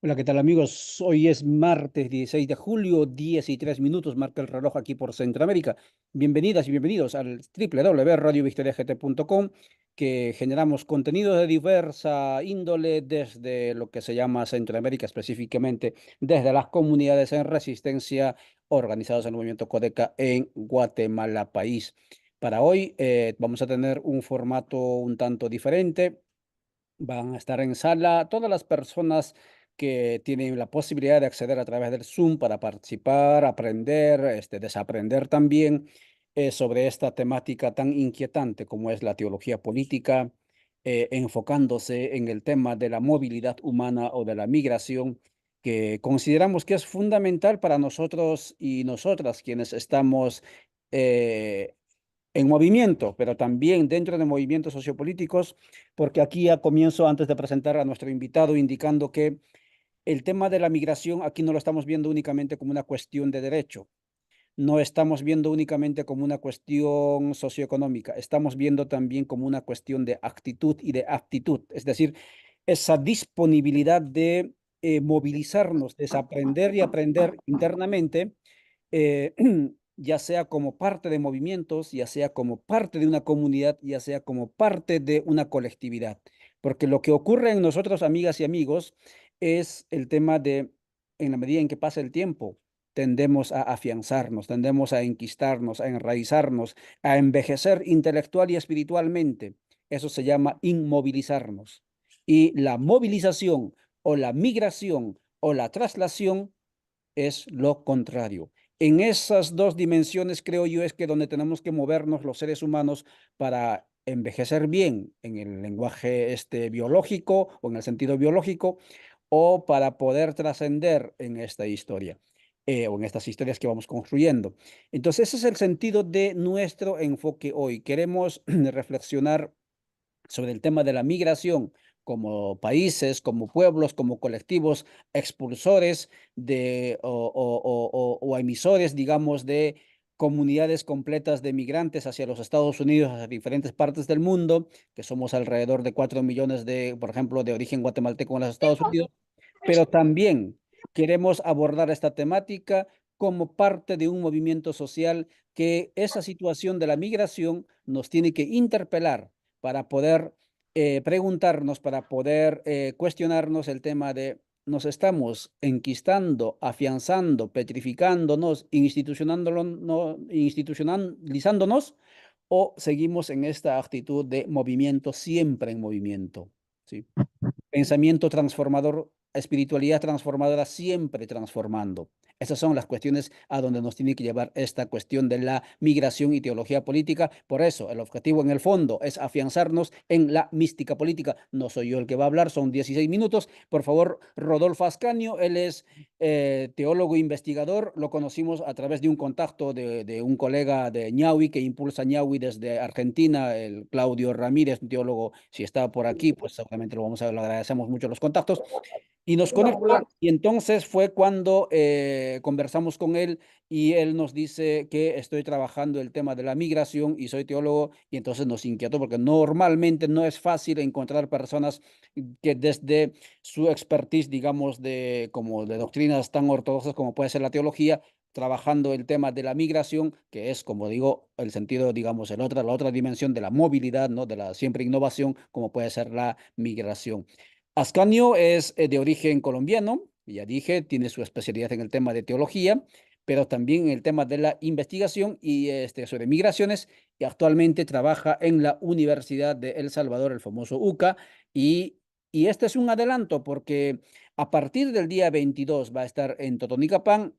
Hola, ¿qué tal amigos? Hoy es martes 16 de julio, 10:03 marca el reloj aquí por Centroamérica. Bienvenidas y bienvenidos al www.radiovictoriagt.com, que generamos contenido de diversa índole desde lo que se llama Centroamérica, específicamente desde las comunidades en resistencia organizadas en el movimiento Codeca en Guatemala, país. Para hoy vamos a tener un formato un tanto diferente. Van a estar en sala todas las personas que tienen la posibilidad de acceder a través del Zoom para participar, aprender, desaprender también sobre esta temática tan inquietante como es la teología política, enfocándose en el tema de la movilidad humana o de la migración, que consideramos que es fundamental para nosotros y nosotras quienes estamos eh, en movimiento, pero también dentro de movimientos sociopolíticos, porque aquí ya comienzo antes de presentar a nuestro invitado indicando que el tema de la migración aquí no lo estamos viendo únicamente como una cuestión de derecho, no estamos viendo únicamente como una cuestión socioeconómica, estamos viendo también como una cuestión de actitud y de aptitud, es decir, esa disponibilidad de movilizarnos, desaprender y aprender internamente, eh, ya sea como parte de movimientos, ya sea como parte de una comunidad, ya sea como parte de una colectividad. Porque lo que ocurre en nosotros, amigas y amigos, es el tema de, en la medida en que pasa el tiempo, tendemos a afianzarnos, tendemos a enquistarnos, a enraizarnos, a envejecer intelectual y espiritualmente. Eso se llama inmovilizarnos. Y la movilización o la migración o la traslación es lo contrario. En esas dos dimensiones, creo yo, es que donde tenemos que movernos los seres humanos para envejecer bien en el lenguaje biológico o en el sentido biológico, o para poder trascender en esta historia, o en estas historias que vamos construyendo. Entonces, ese es el sentido de nuestro enfoque hoy. Queremos reflexionar sobre el tema de la migración como países, como pueblos, como colectivos expulsores o emisores, digamos, de comunidades completas de migrantes hacia los Estados Unidos, hacia diferentes partes del mundo, que somos alrededor de 4 millones de, por ejemplo, de origen guatemalteco en los Estados Unidos, pero también queremos abordar esta temática como parte de un movimiento social que esa situación de la migración nos tiene que interpelar para poder preguntarnos, para poder cuestionarnos el tema de nos estamos enquistando, afianzando, petrificándonos, institucionalizándonos o seguimos en esta actitud de movimiento, siempre en movimiento, ¿sí? Pensamiento transformador, espiritualidad transformadora, siempre transformando. Esas son las cuestiones a donde nos tiene que llevar esta cuestión de la migración y teología política. Por eso, el objetivo en el fondo es afianzarnos en la mística política. No soy yo el que va a hablar, son 16 minutos. Por favor, Rodolfo Ascanio, él es teólogo e investigador. Lo conocimos a través de un contacto de un colega de Ñaui que impulsa Ñaui desde Argentina, el Claudio Ramírez, un teólogo. Si está por aquí, pues seguramente lo agradecemos mucho los contactos. Y nos conectó y entonces fue cuando conversamos con él y él nos dice que estoy trabajando el tema de la migración y soy teólogo y entonces nos inquietó porque normalmente no es fácil encontrar personas que desde su expertise, digamos, como de doctrinas tan ortodoxas como puede ser la teología, trabajando el tema de la migración, que es, como digo, el sentido, digamos, la otra dimensión de la movilidad, ¿no? De la siempre innovación, como puede ser la migración. Ascanio es de origen colombiano, ya dije, tiene su especialidad en el tema de teología, pero también en el tema de la investigación y sobre migraciones, y actualmente trabaja en la Universidad de El Salvador, el famoso UCA, y este es un adelanto porque a partir del día 22 va a estar en Totonicapán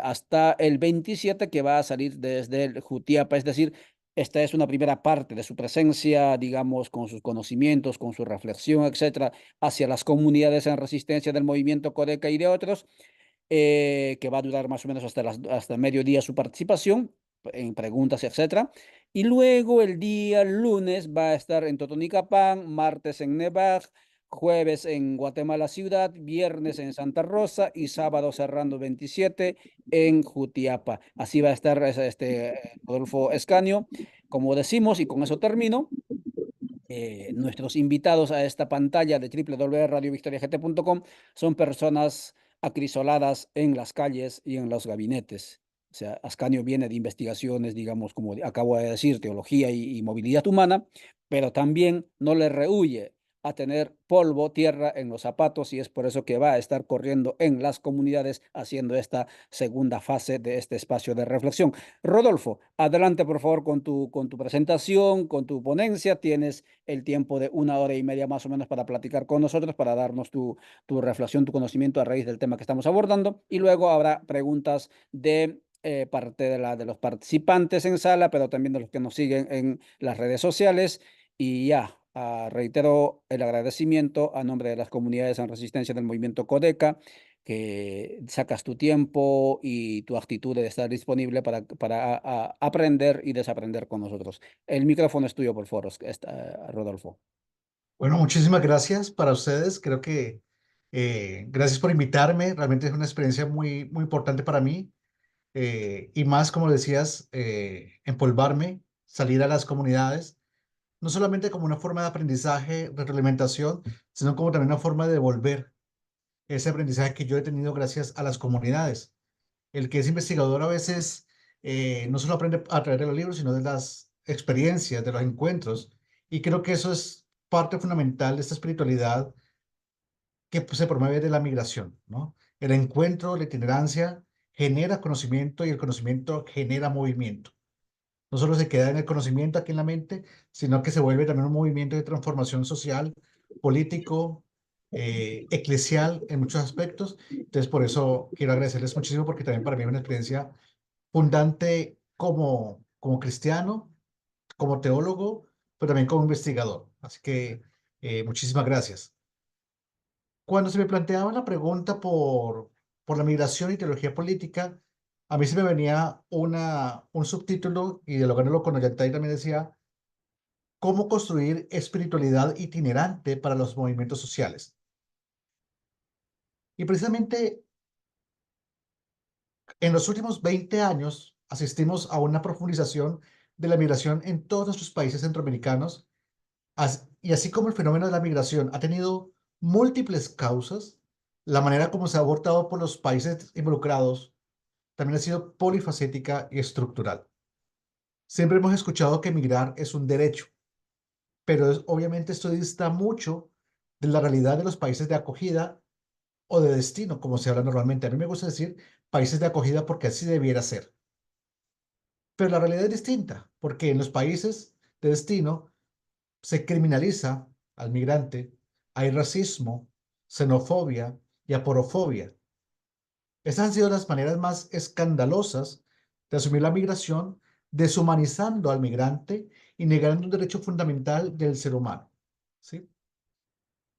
hasta el 27 que va a salir desde el Jutiapa, es decir, esta es una primera parte de su presencia, digamos, con sus conocimientos, con su reflexión, etcétera, hacia las comunidades en resistencia del movimiento Codeca y de otros, que va a durar más o menos hasta mediodía su participación en preguntas, etcétera. Y luego el día lunes va a estar en Totonicapán, martes en Nevaj, jueves en Guatemala Ciudad, viernes en Santa Rosa y sábado cerrando 27 en Jutiapa. Así va a estar Rodolfo Escanio, como decimos, y con eso termino. Nuestros invitados a esta pantalla de www.radiovictoriagt.com son personas acrisoladas en las calles y en los gabinetes. O sea, Ascanio viene de investigaciones, digamos, como acabo de decir, teología y movilidad humana, pero también no le rehúye a tener polvo, tierra en los zapatos, y es por eso que va a estar corriendo en las comunidades haciendo esta segunda fase de este espacio de reflexión. Rodolfo, adelante por favor con tu presentación, con tu ponencia. Tienes el tiempo de 1 hora y media más o menos para platicar con nosotros, para darnos tu reflexión, tu conocimiento a raíz del tema que estamos abordando, y luego habrá preguntas de parte de los participantes en sala, pero también de los que nos siguen en las redes sociales. Y ya, reitero el agradecimiento a nombre de las comunidades en resistencia del movimiento Codeca, que sacas tu tiempo y tu actitud de estar disponible para aprender y desaprender con nosotros. El micrófono es tuyo, por favor, Rodolfo. Bueno, muchísimas gracias para ustedes. Creo que gracias por invitarme. Realmente es una experiencia muy importante para mí. Y más, como decías, empolvarme, salir a las comunidades, no solamente como una forma de aprendizaje, retroalimentación, sino como también una forma de devolver ese aprendizaje que yo he tenido gracias a las comunidades. El que es investigador a veces no solo aprende a través de los libros, sino de las experiencias, de los encuentros. Y creo que eso es parte fundamental de esta espiritualidad que pues, se promueve de la migración, ¿no? El encuentro, la itinerancia genera conocimiento y el conocimiento genera movimiento. No solo se queda en el conocimiento aquí en la mente, sino que se vuelve también un movimiento de transformación social, político, eclesial en muchos aspectos. Entonces, por eso quiero agradecerles muchísimo porque también para mí es una experiencia fundante como cristiano, como teólogo, pero también como investigador. Así que muchísimas gracias. Cuando se me planteaba la pregunta por la migración y teología política, a mí se me venía un subtítulo y dialogándolo con Ollantay también decía, ¿cómo construir espiritualidad itinerante para los movimientos sociales? Y precisamente en los últimos 20 años asistimos a una profundización de la migración en todos nuestros países centroamericanos. Y así como el fenómeno de la migración ha tenido múltiples causas, la manera como se ha abordado por los países involucrados también ha sido polifacética y estructural. Siempre hemos escuchado que migrar es un derecho, pero obviamente esto dista mucho de la realidad de los países de acogida o de destino, como se habla normalmente. A mí me gusta decir países de acogida porque así debiera ser. Pero la realidad es distinta, porque en los países de destino se criminaliza al migrante, hay racismo, xenofobia y aporofobia. Estas han sido las maneras más escandalosas de asumir la migración, deshumanizando al migrante y negando un derecho fundamental del ser humano. ¿Sí?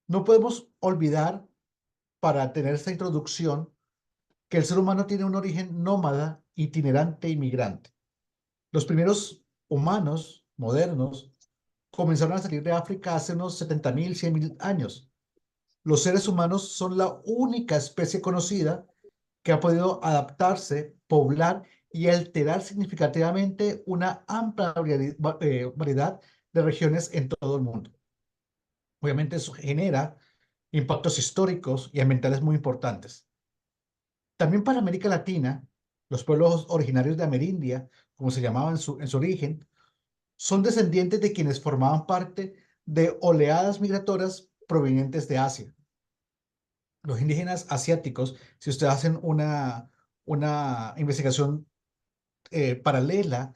No podemos olvidar, para tener esta introducción, que el ser humano tiene un origen nómada, itinerante y migrante. Los primeros humanos modernos comenzaron a salir de África hace unos 70.000, 100.000 años. Los seres humanos son la única especie conocida que ha podido adaptarse, poblar y alterar significativamente una amplia variedad de regiones en todo el mundo. Obviamente eso genera impactos históricos y ambientales muy importantes. También para América Latina, los pueblos originarios de Amerindia, como se llamaba en su origen, son descendientes de quienes formaban parte de oleadas migratorias provenientes de Asia. Los indígenas asiáticos, si ustedes hacen una investigación paralela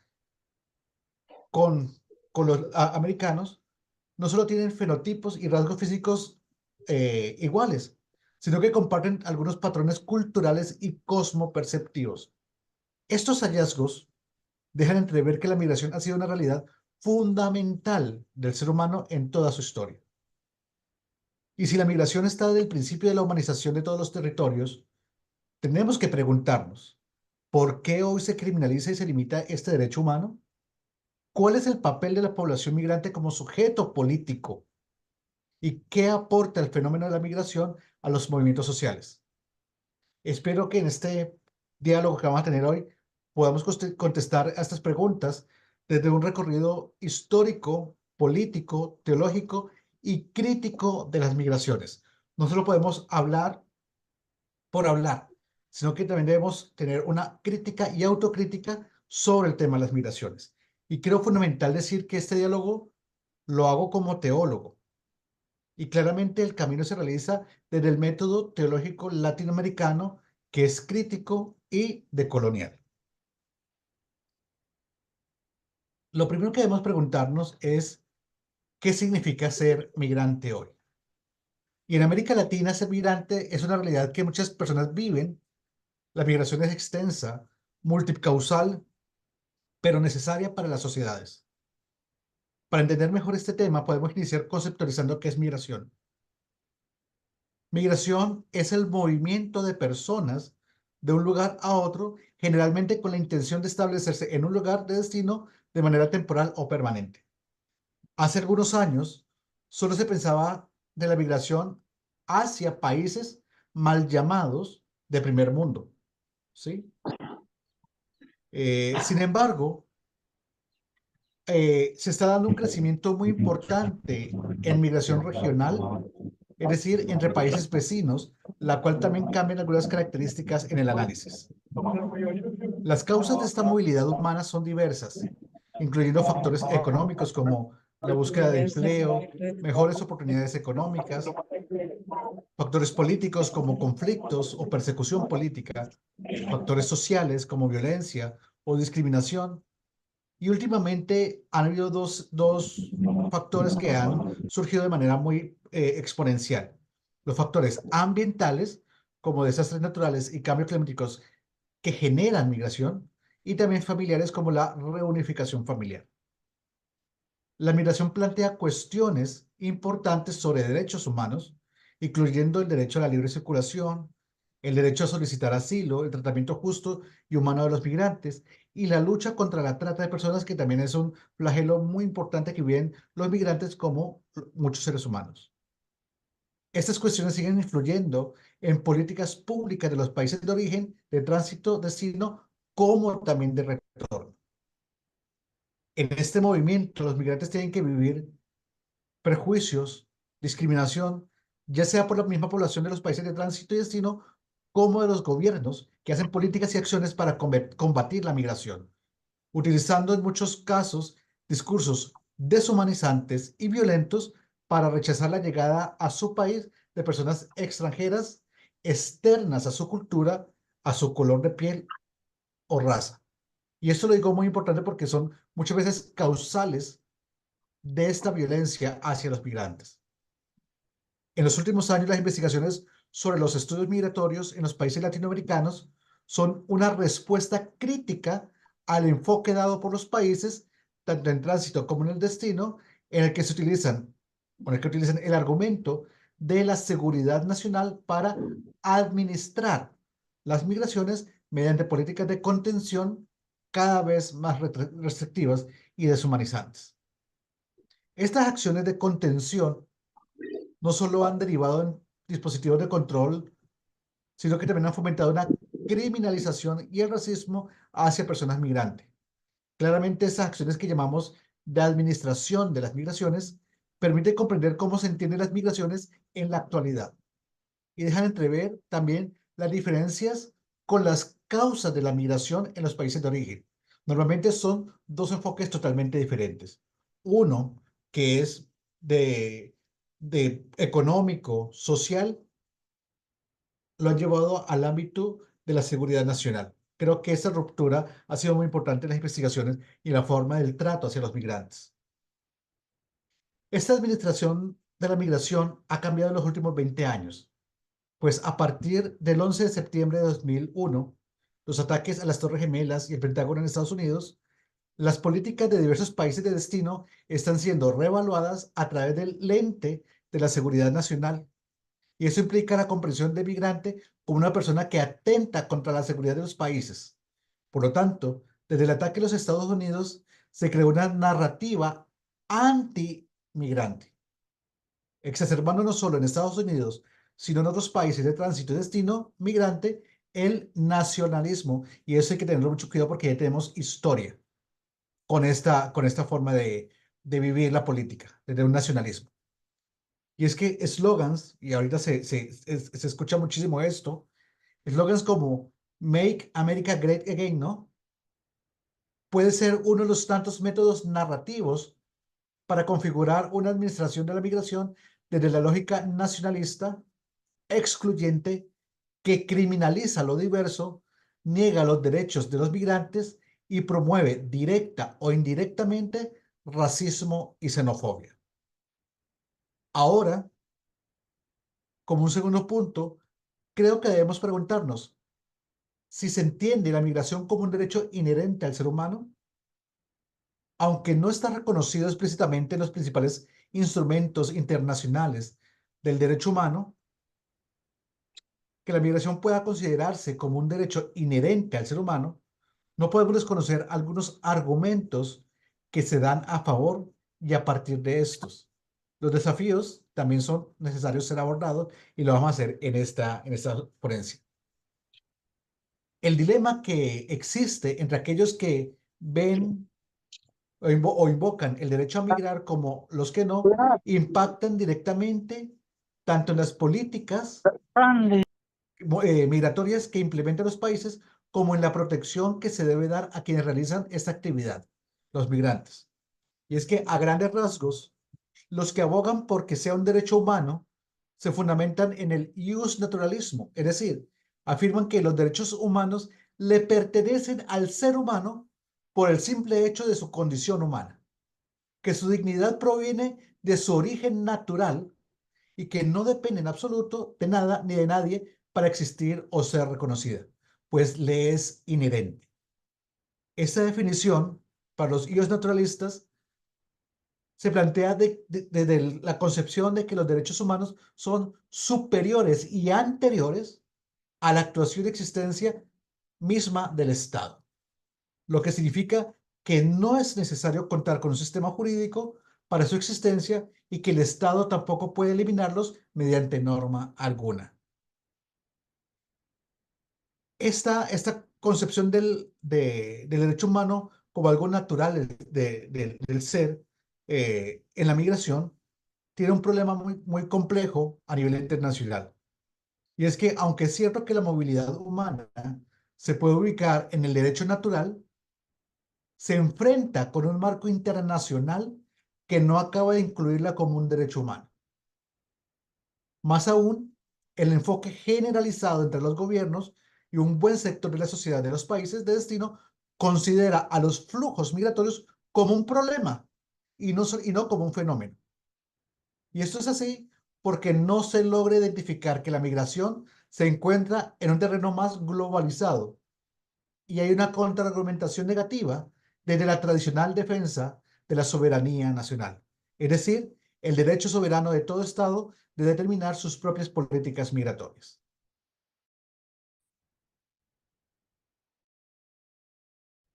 con, con los americanos, no solo tienen fenotipos y rasgos físicos iguales, sino que comparten algunos patrones culturales y cosmoperceptivos. Estos hallazgos dejan entrever que la migración ha sido una realidad fundamental del ser humano en toda su historia. Y si la migración está desde el principio de la humanización de todos los territorios, tenemos que preguntarnos, ¿por qué hoy se criminaliza y se limita este derecho humano? ¿Cuál es el papel de la población migrante como sujeto político? ¿Y qué aporta el fenómeno de la migración a los movimientos sociales? Espero que en este diálogo que vamos a tener hoy podamos contestar a estas preguntas desde un recorrido histórico político, teológico y crítico de las migraciones. No solo podemos hablar por hablar, sino que también debemos tener una crítica y autocrítica sobre el tema de las migraciones. Y creo fundamental decir que este diálogo lo hago como teólogo. Y claramente el camino se realiza desde el método teológico latinoamericano, que es crítico y decolonial. Lo primero que debemos preguntarnos es, ¿qué significa ser migrante hoy? Y en América Latina, ser migrante es una realidad que muchas personas viven. La migración es extensa, multicausal, pero necesaria para las sociedades. Para entender mejor este tema, podemos iniciar conceptualizando qué es migración. Migración es el movimiento de personas de un lugar a otro, generalmente con la intención de establecerse en un lugar de destino de manera temporal o permanente. Hace algunos años, solo se pensaba de la migración hacia países mal llamados de primer mundo, ¿sí? Sin embargo, se está dando un crecimiento muy importante en migración regional, es decir, entre países vecinos, la cual también cambian algunas características en el análisis. Las causas de esta movilidad humana son diversas, incluyendo factores económicos como la búsqueda de empleo, mejores oportunidades económicas, factores políticos como conflictos o persecución política, factores sociales como violencia o discriminación. Y últimamente han habido dos factores que han surgido de manera muy exponencial. Los factores ambientales, como desastres naturales y cambios climáticos que generan migración, y también familiares como la reunificación familiar. La migración plantea cuestiones importantes sobre derechos humanos, incluyendo el derecho a la libre circulación, el derecho a solicitar asilo, el tratamiento justo y humano de los migrantes y la lucha contra la trata de personas, que también es un flagelo muy importante que viven los migrantes como muchos seres humanos. Estas cuestiones siguen influyendo en políticas públicas de los países de origen, de tránsito, destino, como también de retorno. En este movimiento, los migrantes tienen que vivir prejuicios, discriminación, ya sea por la misma población de los países de tránsito y destino, como de los gobiernos que hacen políticas y acciones para combatir la migración, utilizando en muchos casos discursos deshumanizantes y violentos para rechazar la llegada a su país de personas extranjeras, externas a su cultura, a su color de piel o raza. Y esto lo digo muy importante porque son muchas veces causales de esta violencia hacia los migrantes. En los últimos años, las investigaciones sobre los estudios migratorios en los países latinoamericanos son una respuesta crítica al enfoque dado por los países, tanto en tránsito como en el destino, en el que se utilizan, o en el que utilizan el argumento de la seguridad nacional para administrar las migraciones mediante políticas de contención cada vez más restrictivas y deshumanizantes. Estas acciones de contención no solo han derivado en dispositivos de control, sino que también han fomentado una criminalización y el racismo hacia personas migrantes. Claramente, esas acciones que llamamos de administración de las migraciones permiten comprender cómo se entienden las migraciones en la actualidad y dejan entrever también las diferencias con las causas de la migración en los países de origen. Normalmente son dos enfoques totalmente diferentes. Uno que es de, de económico, social, lo han llevado al ámbito de la seguridad nacional. Creo que esa ruptura ha sido muy importante en las investigaciones y la forma del trato hacia los migrantes. Esta administración de la migración ha cambiado en los últimos 20 años, pues a partir del 11 de septiembre de 2001, los ataques a las Torres Gemelas y el Pentágono en Estados Unidos, las políticas de diversos países de destino están siendo reevaluadas a través del lente de la seguridad nacional. Y eso implica la comprensión del migrante como una persona que atenta contra la seguridad de los países. Por lo tanto, desde el ataque a los Estados Unidos se creó una narrativa anti-migrante, exacerbando no solo en Estados Unidos, sino en otros países de tránsito y destino migrante, el nacionalismo. Y eso hay que tenerlo mucho cuidado porque ya tenemos historia con esta forma de vivir la política, desde un nacionalismo. Y es que eslogans, y ahorita se escucha muchísimo esto, eslogans como Make America Great Again, ¿no? Puede ser uno de los tantos métodos narrativos para configurar una administración de la migración desde la lógica nacionalista, excluyente, que criminaliza lo diverso, niega los derechos de los migrantes y promueve directa o indirectamente racismo y xenofobia. Ahora, como un segundo punto, creo que debemos preguntarnos si se entiende la migración como un derecho inherente al ser humano, aunque no está reconocido explícitamente en los principales instrumentos internacionales del derecho humano. Que la migración pueda considerarse como un derecho inherente al ser humano, no podemos desconocer algunos argumentos que se dan a favor y a partir de estos. Los desafíos también son necesarios ser abordados y lo vamos a hacer en esta ponencia. El dilema que existe entre aquellos que ven o invocan el derecho a migrar como los que no, impactan directamente tanto en las políticas migratorias que implementan los países, como en la protección que se debe dar a quienes realizan esta actividad, los migrantes. Y es que a grandes rasgos, los que abogan por que sea un derecho humano se fundamentan en el ius naturalismo, es decir, afirman que los derechos humanos le pertenecen al ser humano por el simple hecho de su condición humana, que su dignidad proviene de su origen natural y que no depende en absoluto de nada ni de nadie para existir o ser reconocida, pues le es inherente. Esta definición, para los ios naturalistas, se plantea desde la concepción de que los derechos humanos son superiores y anteriores a la actuación y existencia misma del Estado, lo que significa que no es necesario contar con un sistema jurídico para su existencia y que el Estado tampoco puede eliminarlos mediante norma alguna. Esta concepción del derecho humano como algo natural del ser en la migración tiene un problema muy complejo a nivel internacional. Y es que, aunque es cierto que la movilidad humana se puede ubicar en el derecho natural, se enfrenta con un marco internacional que no acaba de incluirla como un derecho humano. Más aún, el enfoque generalizado entre los gobiernos y un buen sector de la sociedad de los países de destino considera a los flujos migratorios como un problema y no como un fenómeno. Y esto es así porque no se logra identificar que la migración se encuentra en un terreno más globalizado y hay una contraargumentación negativa desde la tradicional defensa de la soberanía nacional, es decir, el derecho soberano de todo Estado de determinar sus propias políticas migratorias.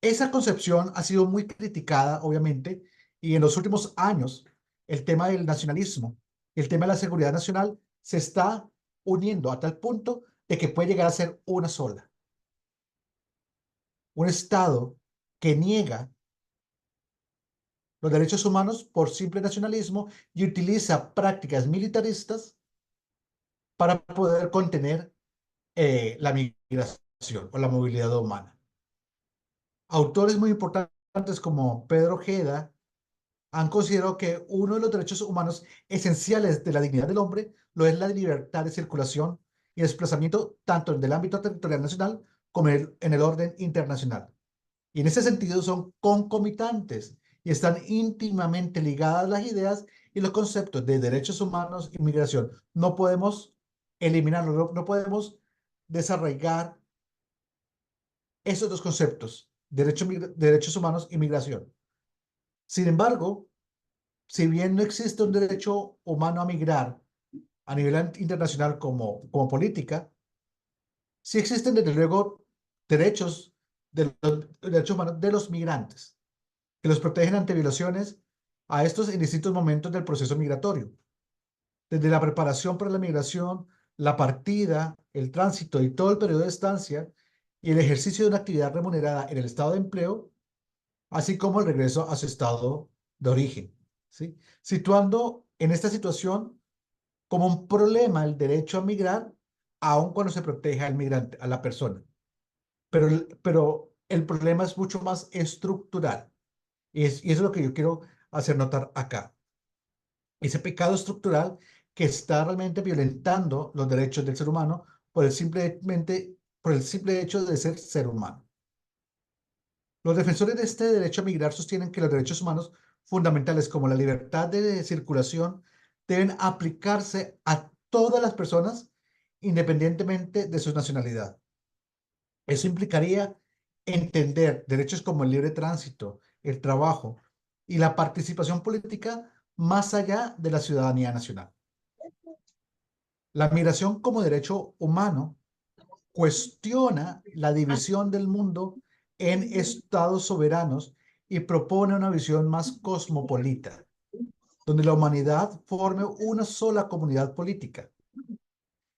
Esa concepción ha sido muy criticada, obviamente, y en los últimos años el tema del nacionalismo, el tema de la seguridad nacional se está uniendo a tal punto de que puede llegar a ser una sola. Un Estado que niega los derechos humanos por simple nacionalismo y utiliza prácticas militaristas para poder contener la migración o la movilidad humana. Autores muy importantes como Pedro Ojeda han considerado que uno de los derechos humanos esenciales de la dignidad del hombre lo es la libertad de circulación y desplazamiento tanto en el ámbito territorial nacional como en el orden internacional. Y en ese sentido son concomitantes y están íntimamente ligadas las ideas y los conceptos de derechos humanos y migración. No podemos eliminarlos, no podemos desarraigar esos dos conceptos, derechos humanos y migración. Sin embargo, si bien no existe un derecho humano a migrar a nivel internacional como política, sí existen desde luego derechos, derechos humanos de los migrantes, que los protegen ante violaciones a estos en distintos momentos del proceso migratorio, desde la preparación para la migración, la partida, el tránsito y todo el periodo de estancia y el ejercicio de una actividad remunerada en el estado de empleo, así como el regreso a su estado de origen. ¿sí? Situando en esta situación como un problema el derecho a migrar, aun cuando se proteja al migrante, a la persona. Pero el problema es mucho más estructural. Y eso es lo que yo quiero hacer notar acá. Ese pecado estructural que está realmente violentando los derechos del ser humano por el simple hecho de ser ser humano. Los defensores de este derecho a migrar sostienen que los derechos humanos fundamentales como la libertad de circulación deben aplicarse a todas las personas independientemente de su nacionalidad. Eso implicaría entender derechos como el libre tránsito, el trabajo y la participación política más allá de la ciudadanía nacional. La migración como derecho humano cuestiona la división del mundo en estados soberanos y propone una visión más cosmopolita, donde la humanidad forme una sola comunidad política.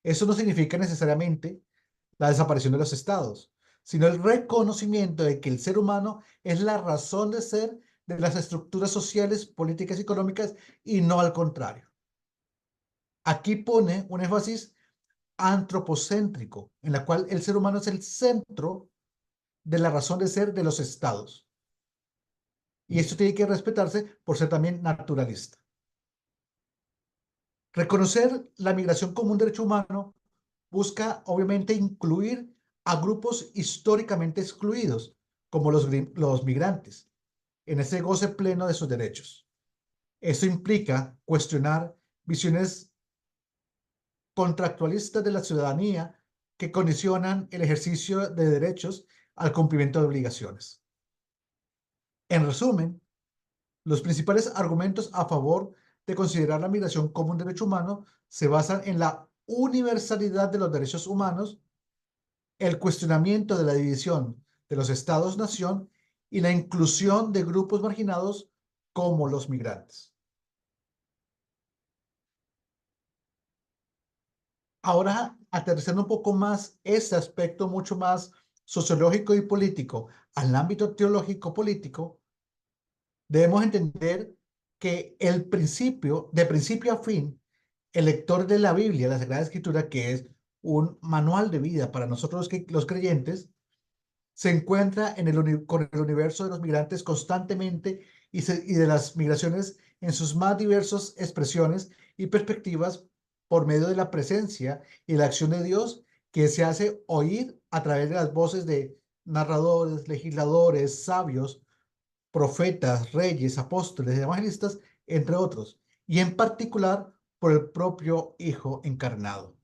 Eso no significa necesariamente la desaparición de los estados, sino el reconocimiento de que el ser humano es la razón de ser de las estructuras sociales, políticas y económicas y no al contrario. Aquí pone un énfasis antropocéntrico, en la cual el ser humano es el centro de la razón de ser de los estados. Y esto tiene que respetarse por ser también naturalista. Reconocer la migración como un derecho humano busca, obviamente, incluir a grupos históricamente excluidos, como los migrantes, en ese goce pleno de sus derechos. Esto implica cuestionar visiones contractualistas de la ciudadanía que condicionan el ejercicio de derechos al cumplimiento de obligaciones. En resumen, los principales argumentos a favor de considerar la migración como un derecho humano se basan en la universalidad de los derechos humanos, el cuestionamiento de la división de los estados-nación y la inclusión de grupos marginados como los migrantes. Ahora, aterrizando un poco más este aspecto mucho más sociológico y político al ámbito teológico político, debemos entender que de principio a fin, el lector de la Biblia, la Sagrada Escritura, que es un manual de vida para nosotros los creyentes, se encuentra con el universo de los migrantes constantemente y de las migraciones en sus más diversas expresiones y perspectivas por medio de la presencia y la acción de Dios que se hace oír a través de las voces de narradores, legisladores, sabios, profetas, reyes, apóstoles, evangelistas, entre otros, y en particular por el propio Hijo encarnado,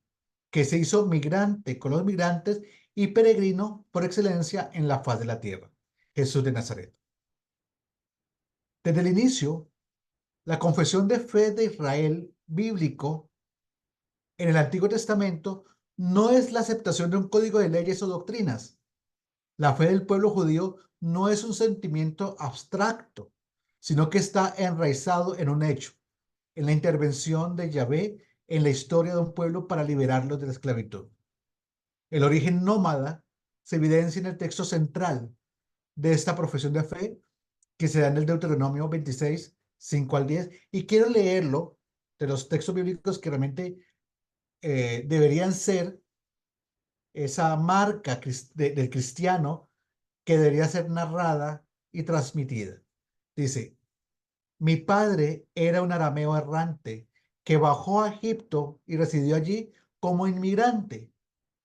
que se hizo migrante con los migrantes y peregrino por excelencia en la faz de la tierra, Jesús de Nazaret. Desde el inicio, la confesión de fe de Israel bíblico en el Antiguo Testamento no es la aceptación de un código de leyes o doctrinas. La fe del pueblo judío no es un sentimiento abstracto, sino que está enraizado en un hecho, en la intervención de Yahvé en la historia de un pueblo para liberarlos de la esclavitud. El origen nómada se evidencia en el texto central de esta profesión de fe que se da en el Deuteronomio 26, 5 al 10, y quiero leerlo de los textos bíblicos que realmente deberían ser esa marca del cristiano que debería ser narrada y transmitida. Dice, mi padre era un arameo errante que bajó a Egipto y residió allí como inmigrante,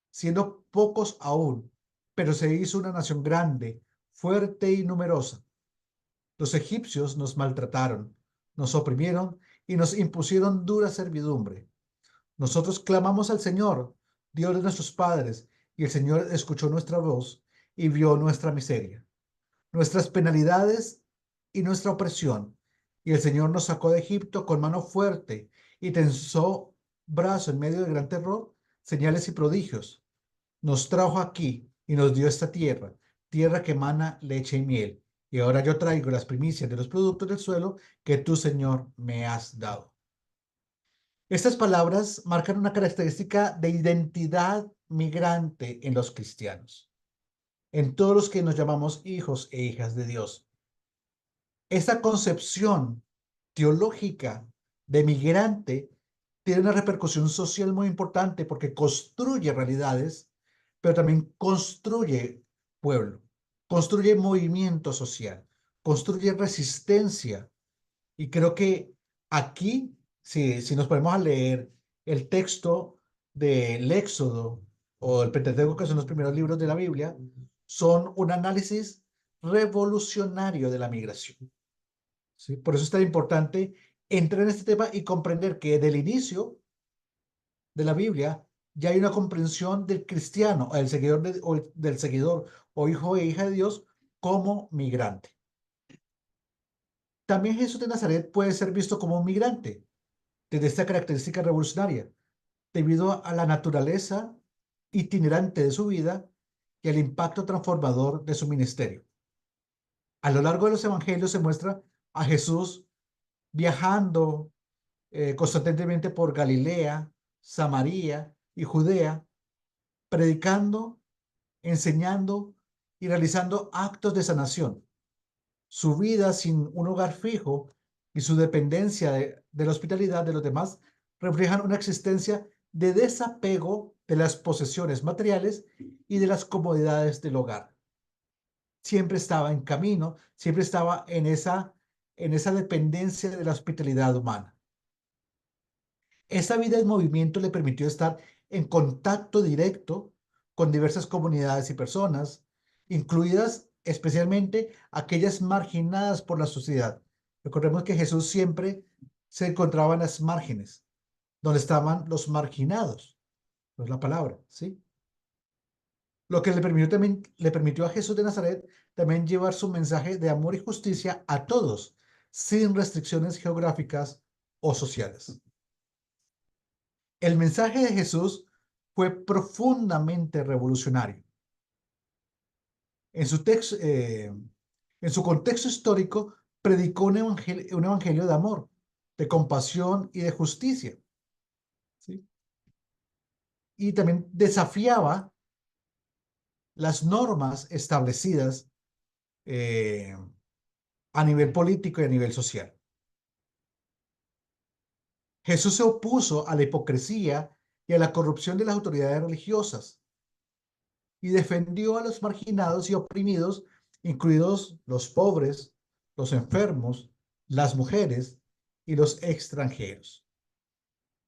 siendo pocos aún, pero se hizo una nación grande, fuerte y numerosa. Los egipcios nos maltrataron, nos oprimieron y nos impusieron dura servidumbre. Nosotros clamamos al Señor, Dios de nuestros padres, y el Señor escuchó nuestra voz y vio nuestra miseria, nuestras penalidades y nuestra opresión. Y el Señor nos sacó de Egipto con mano fuerte y tensó brazo en medio de gran terror, señales y prodigios. Nos trajo aquí y nos dio esta tierra, tierra que emana leche y miel. Y ahora yo traigo las primicias de los productos del suelo que tú, Señor, me has dado. Estas palabras marcan una característica de identidad migrante en los cristianos, en todos los que nos llamamos hijos e hijas de Dios. Esta concepción teológica de migrante tiene una repercusión social muy importante porque construye realidades, pero también construye pueblo, construye movimiento social, construye resistencia. Y creo que aquí, si nos ponemos a leer el texto del Éxodo o el Pentateuco, que son los primeros libros de la Biblia, son un análisis revolucionario de la migración. ¿Sí? Por eso es tan importante entrar en este tema y comprender que del inicio de la Biblia ya hay una comprensión del cristiano, el seguidor del seguidor o hijo e hija de Dios como migrante. También Jesús de Nazaret puede ser visto como un migrante desde esta característica revolucionaria, debido a la naturaleza itinerante de su vida y al impacto transformador de su ministerio. A lo largo de los evangelios se muestra a Jesús viajando constantemente por Galilea, Samaria y Judea, predicando, enseñando y realizando actos de sanación. Su vida sin un hogar fijo y su dependencia de la hospitalidad de los demás reflejan una existencia de desapego de las posesiones materiales y de las comodidades del hogar. Siempre estaba en camino, siempre estaba en esa dependencia de la hospitalidad humana. Esa vida en movimiento le permitió estar en contacto directo con diversas comunidades y personas, incluidas especialmente aquellas marginadas por la sociedad. Recordemos que Jesús siempre se encontraba en las márgenes, donde estaban los marginados, no es la palabra, ¿sí? Lo que le permitió a Jesús de Nazaret también llevar su mensaje de amor y justicia a todos, sin restricciones geográficas o sociales. El mensaje de Jesús fue profundamente revolucionario. En su, en su contexto histórico, predicó un evangelio de amor, de compasión y de justicia. ¿Sí? Y también desafiaba las normas establecidas a nivel político y a nivel social. Jesús se opuso a la hipocresía y a la corrupción de las autoridades religiosas y defendió a los marginados y oprimidos, incluidos los pobres, los enfermos, las mujeres y los extranjeros.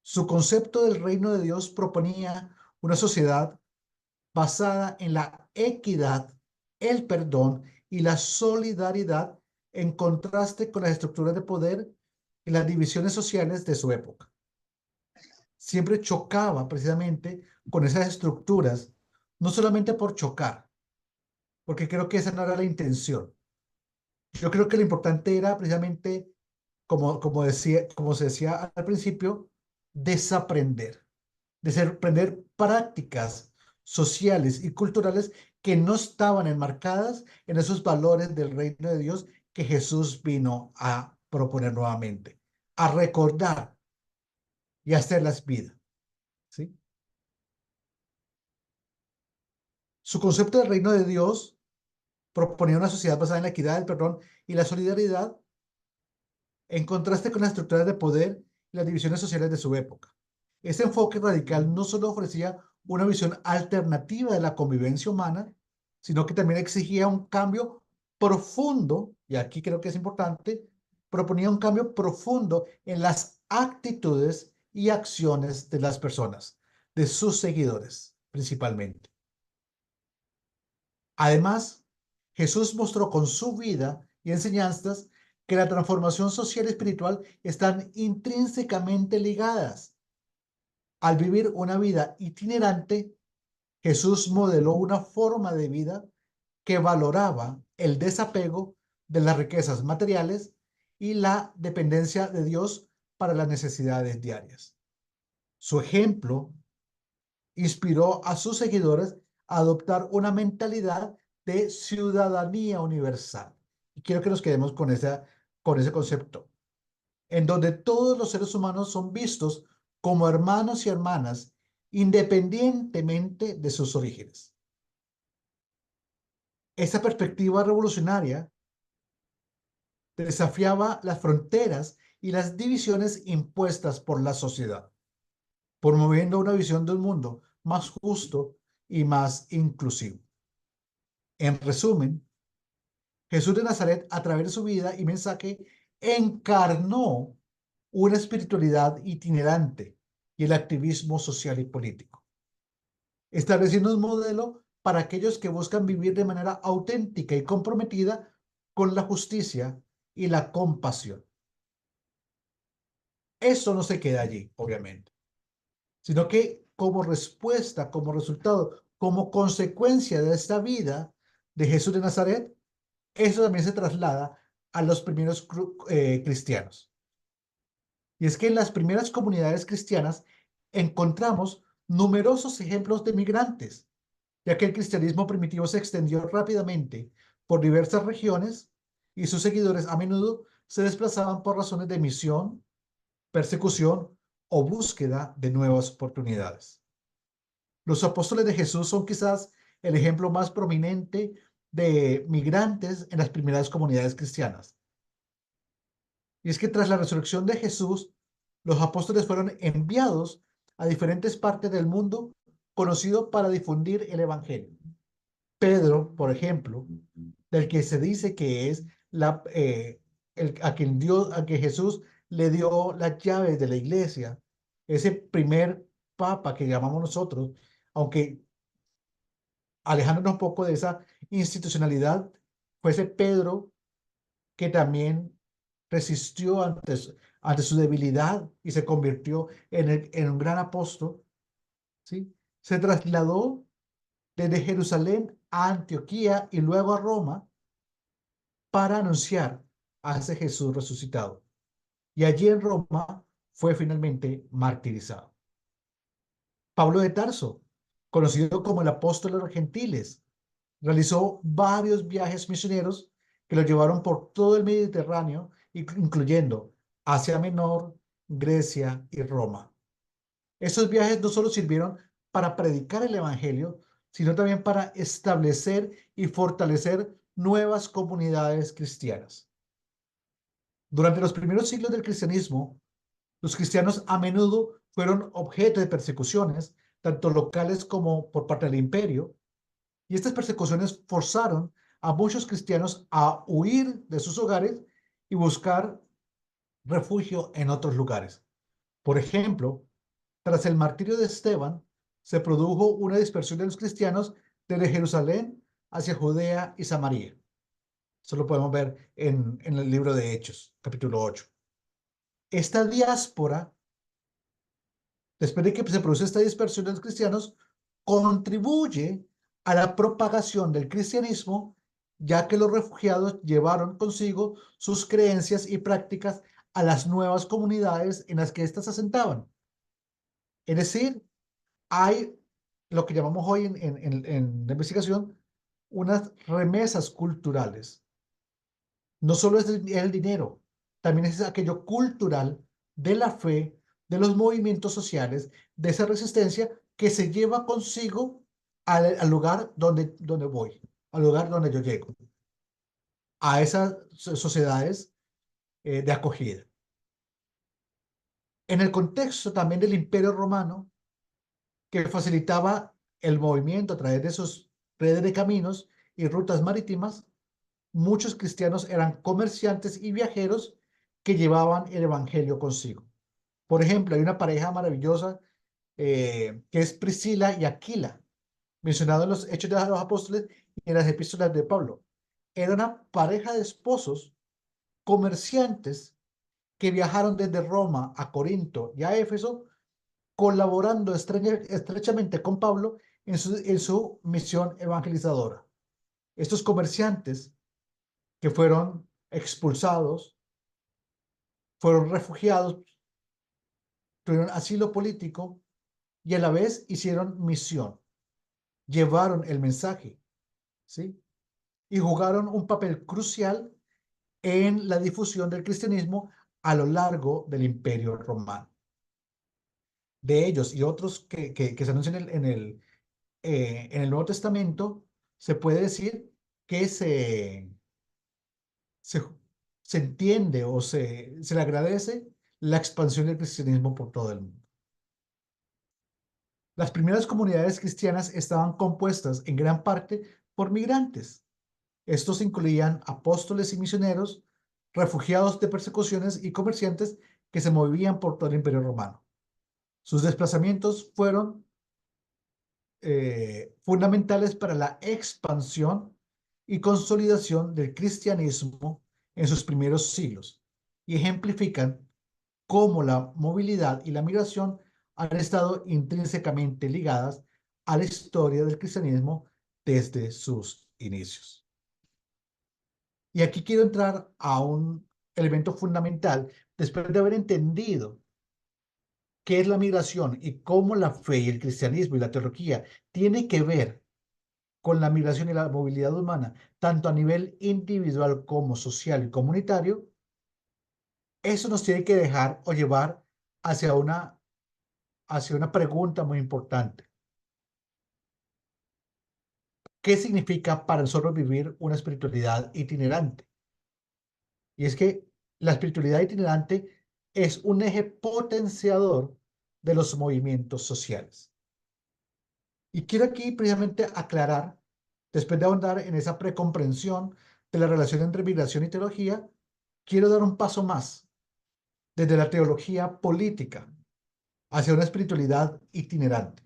Su concepto del reino de Dios proponía una sociedad basada en la equidad, el perdón y la solidaridad, en contraste con las estructuras de poder y las divisiones sociales de su época. Siempre chocaba precisamente con esas estructuras, no solamente por chocar, porque creo que esa no era la intención. Yo creo que lo importante era precisamente, como se decía al principio, desaprender, desaprender prácticas sociales y culturales que no estaban enmarcadas en esos valores del reino de Dios que Jesús vino a proponer nuevamente, a recordar y a hacerlas vida. ¿Sí? Su concepto del reino de Dios proponía una sociedad basada en la equidad, el perdón y la solidaridad, en contraste con las estructuras de poder y las divisiones sociales de su época. Este enfoque radical no solo ofrecía una visión alternativa de la convivencia humana, sino que también exigía un cambio profundo, y aquí creo que es importante, proponía un cambio profundo en las actitudes y acciones de las personas, de sus seguidores principalmente. Además, Jesús mostró con su vida y enseñanzas que la transformación social y espiritual están intrínsecamente ligadas. Al vivir una vida itinerante, Jesús modeló una forma de vida que valoraba el desapego de las riquezas materiales y la dependencia de Dios para las necesidades diarias. Su ejemplo inspiró a sus seguidores a adoptar una mentalidad de ciudadanía universal. Y quiero que nos quedemos con ese concepto, en donde todos los seres humanos son vistos como hermanos y hermanas, independientemente de sus orígenes. Esta perspectiva revolucionaria desafiaba las fronteras y las divisiones impuestas por la sociedad, promoviendo una visión de un mundo más justo y más inclusivo. En resumen, Jesús de Nazaret, a través de su vida y mensaje, encarnó una espiritualidad itinerante y el activismo social y político, estableciendo un modelo para aquellos que buscan vivir de manera auténtica y comprometida con la justicia y la compasión. Eso no se queda allí, obviamente, sino que como respuesta, como resultado, como consecuencia de esta vida de Jesús de Nazaret, eso también se traslada a los primeros cristianos. Y es que en las primeras comunidades cristianas encontramos numerosos ejemplos de migrantes, ya que el cristianismo primitivo se extendió rápidamente por diversas regiones y sus seguidores a menudo se desplazaban por razones de misión, persecución o búsqueda de nuevas oportunidades. Los apóstoles de Jesús son quizás el ejemplo más prominente de migrantes en las primeras comunidades cristianas. Y es que tras la resurrección de Jesús, los apóstoles fueron enviados a diferentes partes del mundo conocido para difundir el evangelio. Pedro, por ejemplo, del que se dice que es a quien Jesús le dio las llaves de la iglesia, ese primer papa que llamamos nosotros, aunque alejándonos un poco de esa institucionalidad, fue ese Pedro que también resistió ante su debilidad y se convirtió en un gran apóstol, ¿sí? Se trasladó desde Jerusalén a Antioquía y luego a Roma para anunciar a ese Jesús resucitado. Y allí en Roma fue finalmente martirizado. Pablo de Tarso, conocido como el apóstol de los gentiles, realizó varios viajes misioneros que lo llevaron por todo el Mediterráneo, incluyendo Asia Menor, Grecia y Roma. Esos viajes no solo sirvieron para predicar el Evangelio, sino también para establecer y fortalecer nuevas comunidades cristianas. Durante los primeros siglos del cristianismo, los cristianos a menudo fueron objeto de persecuciones, tanto locales como por parte del imperio, y estas persecuciones forzaron a muchos cristianos a huir de sus hogares y buscar refugio en otros lugares. Por ejemplo, tras el martirio de Esteban, se produjo una dispersión de los cristianos desde Jerusalén hacia Judea y Samaria. Eso lo podemos ver en el libro de Hechos, capítulo 8. Esta diáspora, después de que se produce esta dispersión de los cristianos, contribuye a la propagación del cristianismo, ya que los refugiados llevaron consigo sus creencias y prácticas a las nuevas comunidades en las que éstas se asentaban. Es decir, hay lo que llamamos hoy en la investigación unas remesas culturales. No solo es el dinero, también es aquello cultural de la fe, de los movimientos sociales, de esa resistencia que se lleva consigo al lugar donde voy, al lugar donde yo llego, a esas sociedades de acogida. En el contexto también del Imperio Romano, que facilitaba el movimiento a través de sus redes de caminos y rutas marítimas, muchos cristianos eran comerciantes y viajeros que llevaban el evangelio consigo. Por ejemplo, hay una pareja maravillosa que es Priscila y Aquila, mencionado en los Hechos de los Apóstoles y en las epístolas de Pablo. Era una pareja de esposos comerciantes que viajaron desde Roma a Corinto y a Éfeso, colaborando estrechamente con Pablo en su misión evangelizadora. Estos comerciantes que fueron expulsados, fueron refugiados, tuvieron asilo político y a la vez hicieron misión, llevaron el mensaje, ¿sí? Y jugaron un papel crucial en la difusión del cristianismo a lo largo del Imperio Romano. De ellos y otros que se anuncian en el Nuevo Testamento, se puede decir que se se entiende o se le agradece la expansión del cristianismo por todo el mundo. Las primeras comunidades cristianas estaban compuestas en gran parte por migrantes. Estos incluían apóstoles y misioneros, refugiados de persecuciones y comerciantes que se movían por todo el Imperio Romano. Sus desplazamientos fueron fundamentales para la expansión y consolidación del cristianismo en sus primeros siglos y ejemplifican cómo la movilidad y la migración han estado intrínsecamente ligadas a la historia del cristianismo desde sus inicios. Y aquí quiero entrar a un elemento fundamental después de haber entendido qué es la migración y cómo la fe y el cristianismo y la teología tiene que ver con la migración y la movilidad humana, tanto a nivel individual como social y comunitario. Eso nos tiene que dejar o llevar hacia una pregunta muy importante. ¿Qué significa para nosotros vivir una espiritualidad itinerante? Y es que la espiritualidad itinerante es un eje potenciador de los movimientos sociales. Y quiero aquí precisamente aclarar, después de ahondar en esa precomprensión de la relación entre migración y teología, quiero dar un paso más desde la teología política hacia una espiritualidad itinerante.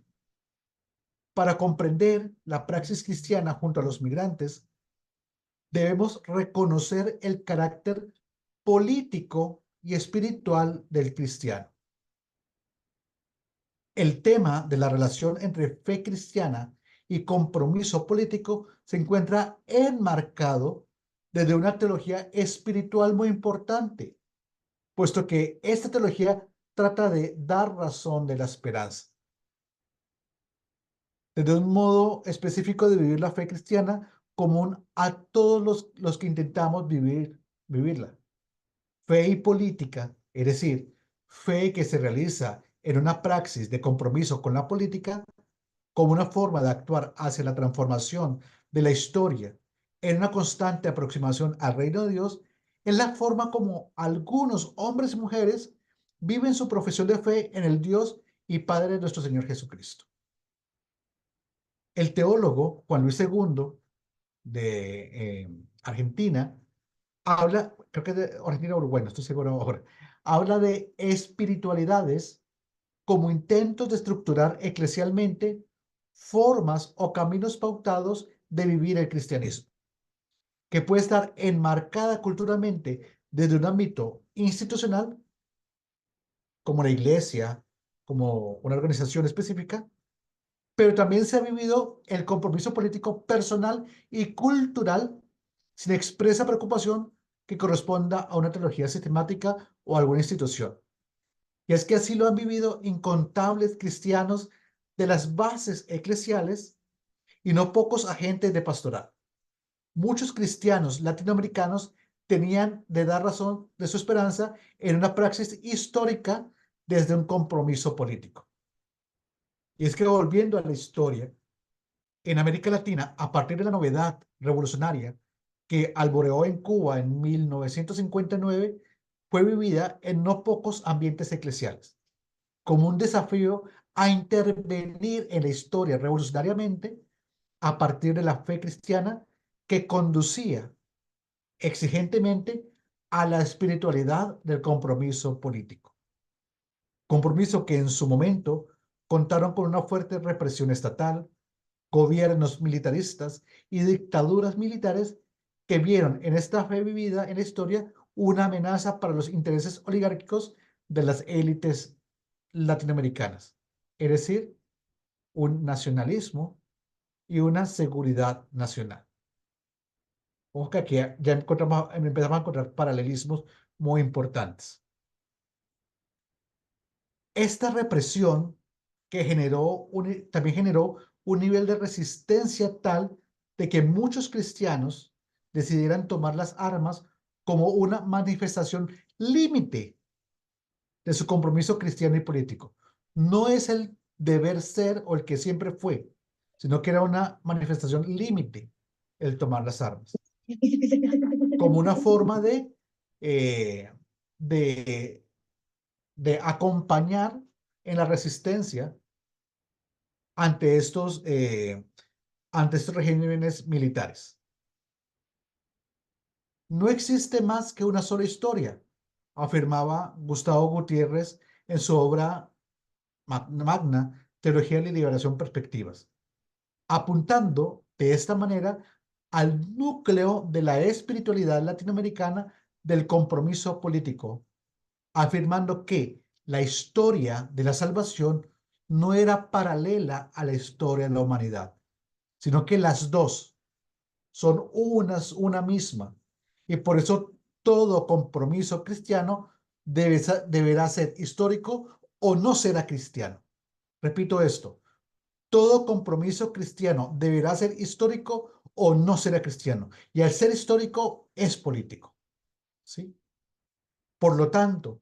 Para comprender la praxis cristiana junto a los migrantes, debemos reconocer el carácter político y espiritual del cristiano. El tema de la relación entre fe cristiana y compromiso político se encuentra enmarcado desde una teología espiritual muy importante, puesto que esta teología trata de dar razón de la esperanza. Desde un modo específico de vivir la fe cristiana común a todos los que intentamos vivirla. Fe y política, es decir, fe que se realiza en una praxis de compromiso con la política como una forma de actuar hacia la transformación de la historia en una constante aproximación al reino de Dios, es la forma como algunos hombres y mujeres viven su profesión de fe en el Dios y Padre de nuestro Señor Jesucristo. El teólogo Juan Luis II de Argentina habla, creo que es de Argentina o Uruguay, no estoy seguro ahora, habla de espiritualidades como intentos de estructurar eclesialmente formas o caminos pautados de vivir el cristianismo, que puede estar enmarcada culturalmente desde un ámbito institucional, como la iglesia, como una organización específica, pero también se ha vivido el compromiso político personal y cultural sin expresa preocupación que corresponda a una teología sistemática o alguna institución. Y es que así lo han vivido incontables cristianos de las bases eclesiales y no pocos agentes de pastoral. Muchos cristianos latinoamericanos tenían de dar razón de su esperanza en una praxis histórica desde un compromiso político. Y es que volviendo a la historia, en América Latina, a partir de la novedad revolucionaria que alboreó en Cuba en 1959, fue vivida en no pocos ambientes eclesiales, como un desafío a intervenir en la historia revolucionariamente a partir de la fe cristiana que conducía exigentemente a la espiritualidad del compromiso político. Compromiso que en su momento contaron con una fuerte represión estatal, gobiernos militaristas y dictaduras militares que vieron en esta fe vivida en la historia una amenaza para los intereses oligárquicos de las élites latinoamericanas, es decir, un nacionalismo y una seguridad nacional. Ojo que aquí ya empezamos a encontrar paralelismos muy importantes. Esta represión que también generó un nivel de resistencia tal de que muchos cristianos decidieran tomar las armas como una manifestación límite de su compromiso cristiano y político. No es el deber ser o el que siempre fue, sino que era una manifestación límite el tomar las armas, como una forma de eh, de, de acompañar en la resistencia ante ante estos regímenes militares. No existe más que una sola historia, afirmaba Gustavo Gutiérrez en su obra magna, Teología de la Liberación Perspectivas, apuntando de esta manera al núcleo de la espiritualidad latinoamericana del compromiso político, afirmando que la historia de la salvación no era paralela a la historia de la humanidad, sino que las dos son una misma. Y por eso todo compromiso cristiano deberá ser histórico o no será cristiano. Repito esto, todo compromiso cristiano deberá ser histórico o no será cristiano. Y al ser histórico es político. ¿Sí? Por lo tanto,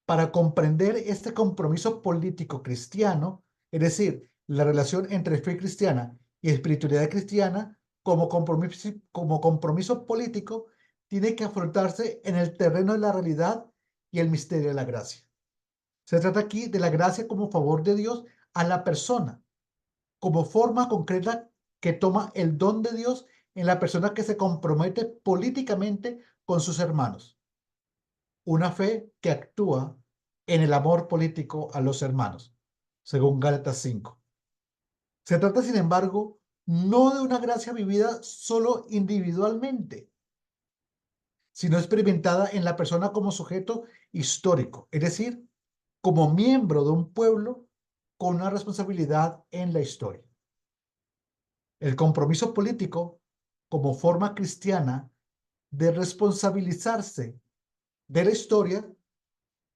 para comprender este compromiso político cristiano, es decir, la relación entre fe cristiana y espiritualidad cristiana como compromiso político, tiene que afrontarse en el terreno de la realidad y el misterio de la gracia. Se trata aquí de la gracia como favor de Dios a la persona, como forma concreta que toma el don de Dios en la persona que se compromete políticamente con sus hermanos. Una fe que actúa en el amor político a los hermanos, según Gálatas 5. Se trata, sin embargo, no de una gracia vivida solo individualmente, sino experimentada en la persona como sujeto histórico, es decir, como miembro de un pueblo con una responsabilidad en la historia. El compromiso político, como forma cristiana de responsabilizarse de la historia,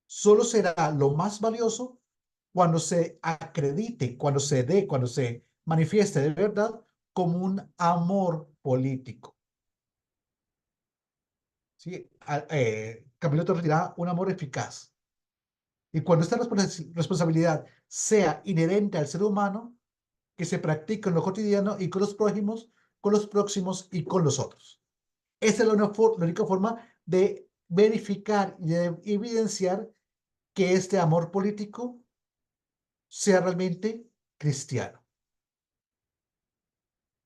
solo será lo más valioso cuando se acredite, cuando se manifieste de verdad como un amor político. ¿Sí? Camilo Torres dirá un amor eficaz. Y cuando esta responsabilidad sea inherente al ser humano, que se practica en lo cotidiano y con los prójimos, con los próximos y con los otros. Esa es la única forma de verificar y de evidenciar que este amor político sea realmente cristiano.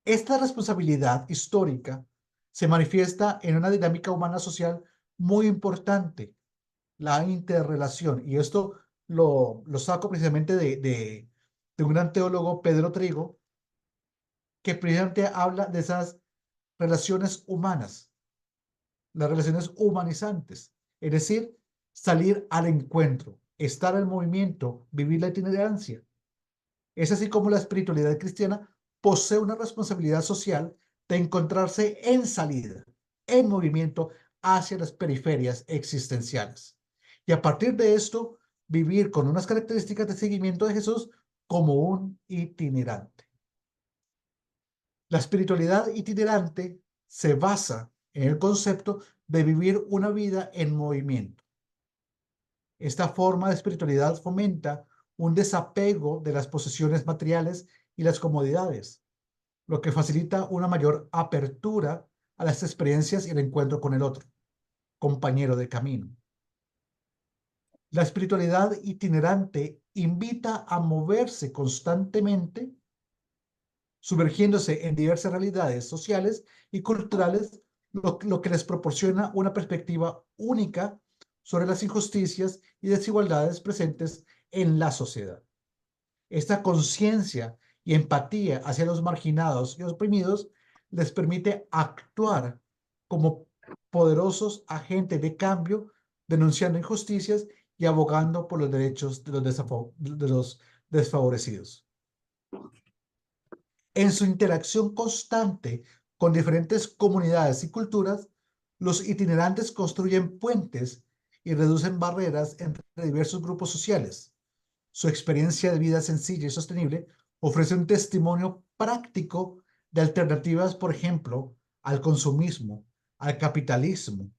Esta responsabilidad histórica se manifiesta en una dinámica humana social muy importante, la interrelación. Y esto lo saco precisamente de un gran teólogo, Pedro Trigo, que precisamente habla de esas relaciones humanas, las relaciones humanizantes, es decir, salir al encuentro, estar en movimiento, vivir la itinerancia. Es así como la espiritualidad cristiana posee una responsabilidad social de encontrarse en salida, en movimiento hacia las periferias existenciales. Y a partir de esto, vivir con unas características de seguimiento de Jesús como un itinerante. La espiritualidad itinerante se basa en el concepto de vivir una vida en movimiento. Esta forma de espiritualidad fomenta un desapego de las posesiones materiales y las comodidades, lo que facilita una mayor apertura a las experiencias y el encuentro con el otro, compañero de camino. La espiritualidad itinerante invita a moverse constantemente, sumergiéndose en diversas realidades sociales y culturales, lo que les proporciona una perspectiva única sobre las injusticias y desigualdades presentes en la sociedad. Esta conciencia y empatía hacia los marginados y oprimidos les permite actuar como poderosos agentes de cambio, denunciando injusticias y abogando por los derechos de los desfavorecidos. En su interacción constante con diferentes comunidades y culturas, los itinerantes construyen puentes y reducen barreras entre diversos grupos sociales. Su experiencia de vida sencilla y sostenible ofrece un testimonio práctico de alternativas, por ejemplo, al consumismo, al capitalismo,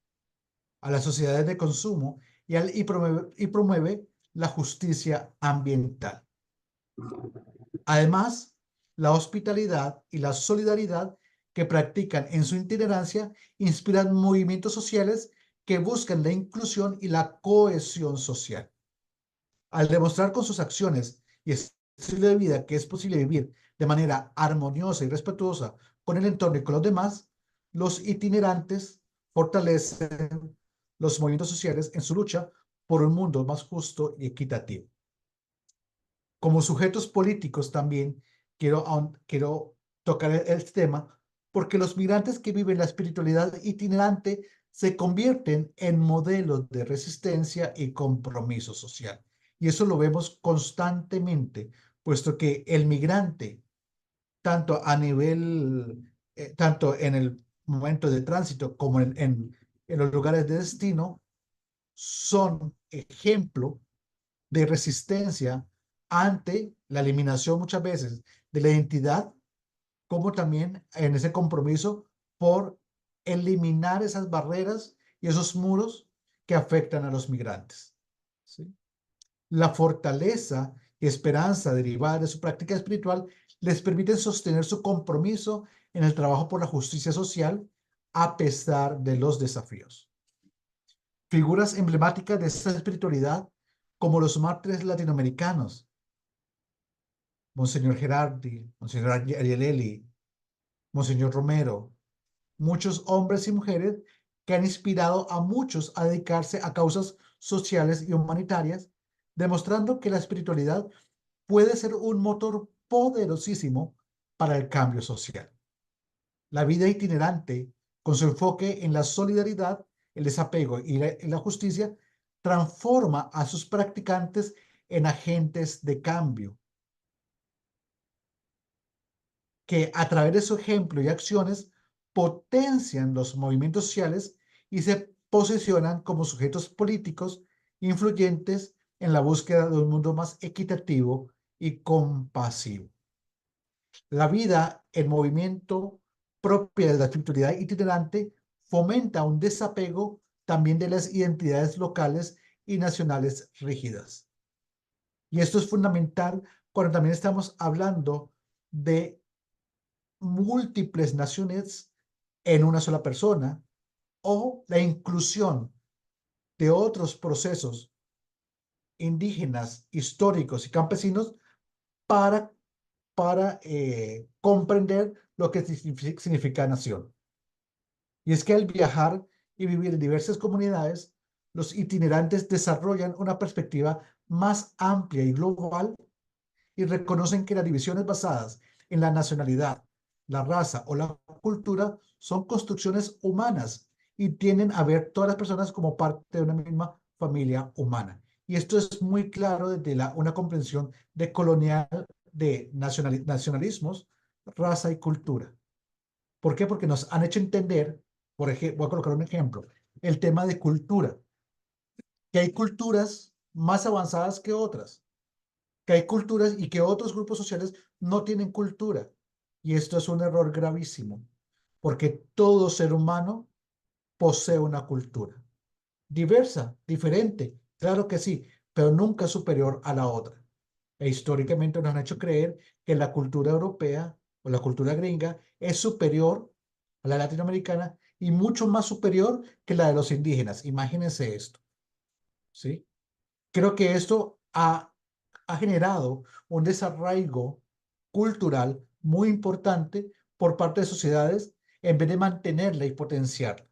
a las sociedades de consumo y promueve la justicia ambiental. Además, la hospitalidad y la solidaridad que practican en su itinerancia inspiran movimientos sociales que buscan la inclusión y la cohesión social. Al demostrar con sus acciones y estilo de vida que es posible vivir de manera armoniosa y respetuosa con el entorno y con los demás, los itinerantes fortalecen los movimientos sociales en su lucha por un mundo más justo y equitativo. Como sujetos políticos también quiero tocar el tema porque los migrantes que viven la espiritualidad itinerante se convierten en modelos de resistencia y compromiso social. Y eso lo vemos constantemente, puesto que el migrante, tanto en el momento de tránsito como en los lugares de destino, son ejemplo de resistencia ante la eliminación muchas veces de la identidad, como también en ese compromiso por eliminar esas barreras y esos muros que afectan a los migrantes. ¿Sí? La fortaleza y esperanza derivada de su práctica espiritual les permiten sostener su compromiso en el trabajo por la justicia social a pesar de los desafíos. Figuras emblemáticas de esta espiritualidad, como los mártires latinoamericanos, Monseñor Gerardi, Monseñor Arielelli, Monseñor Romero, muchos hombres y mujeres que han inspirado a muchos a dedicarse a causas sociales y humanitarias, demostrando que la espiritualidad puede ser un motor poderosísimo para el cambio social. La vida itinerante, con su enfoque en la solidaridad, el desapego y la justicia, transforma a sus practicantes en agentes de cambio, que a través de su ejemplo y acciones potencian los movimientos sociales y se posicionan como sujetos políticos influyentes en la búsqueda de un mundo más equitativo y compasivo. La vida en movimiento propia de la espiritualidad itinerante fomenta un desapego también de las identidades locales y nacionales rígidas. Y esto es fundamental cuando también estamos hablando de múltiples naciones en una sola persona o la inclusión de otros procesos indígenas, históricos y campesinos para, para comprender lo que significa nación. Y es que al viajar y vivir en diversas comunidades, los itinerantes desarrollan una perspectiva más amplia y global y reconocen que las divisiones basadas en la nacionalidad, la raza o la cultura son construcciones humanas y tienden a ver todas las personas como parte de una misma familia humana. Y esto es muy claro desde una comprensión de colonial de nacionalismos, raza y cultura. ¿Por qué? Porque nos han hecho entender, por ejemplo, voy a colocar un ejemplo, el tema de cultura, que hay culturas más avanzadas que otras, que hay culturas y que otros grupos sociales no tienen cultura. Y esto es un error gravísimo, porque todo ser humano posee una cultura. Diversa, diferente, claro que sí, pero nunca superior a la otra. E históricamente nos han hecho creer que la cultura europea o la cultura gringa es superior a la latinoamericana y mucho más superior que la de los indígenas. Imagínense esto, ¿sí? Creo que esto ha generado un desarraigo cultural muy importante por parte de sociedades en vez de mantenerla y potenciarla.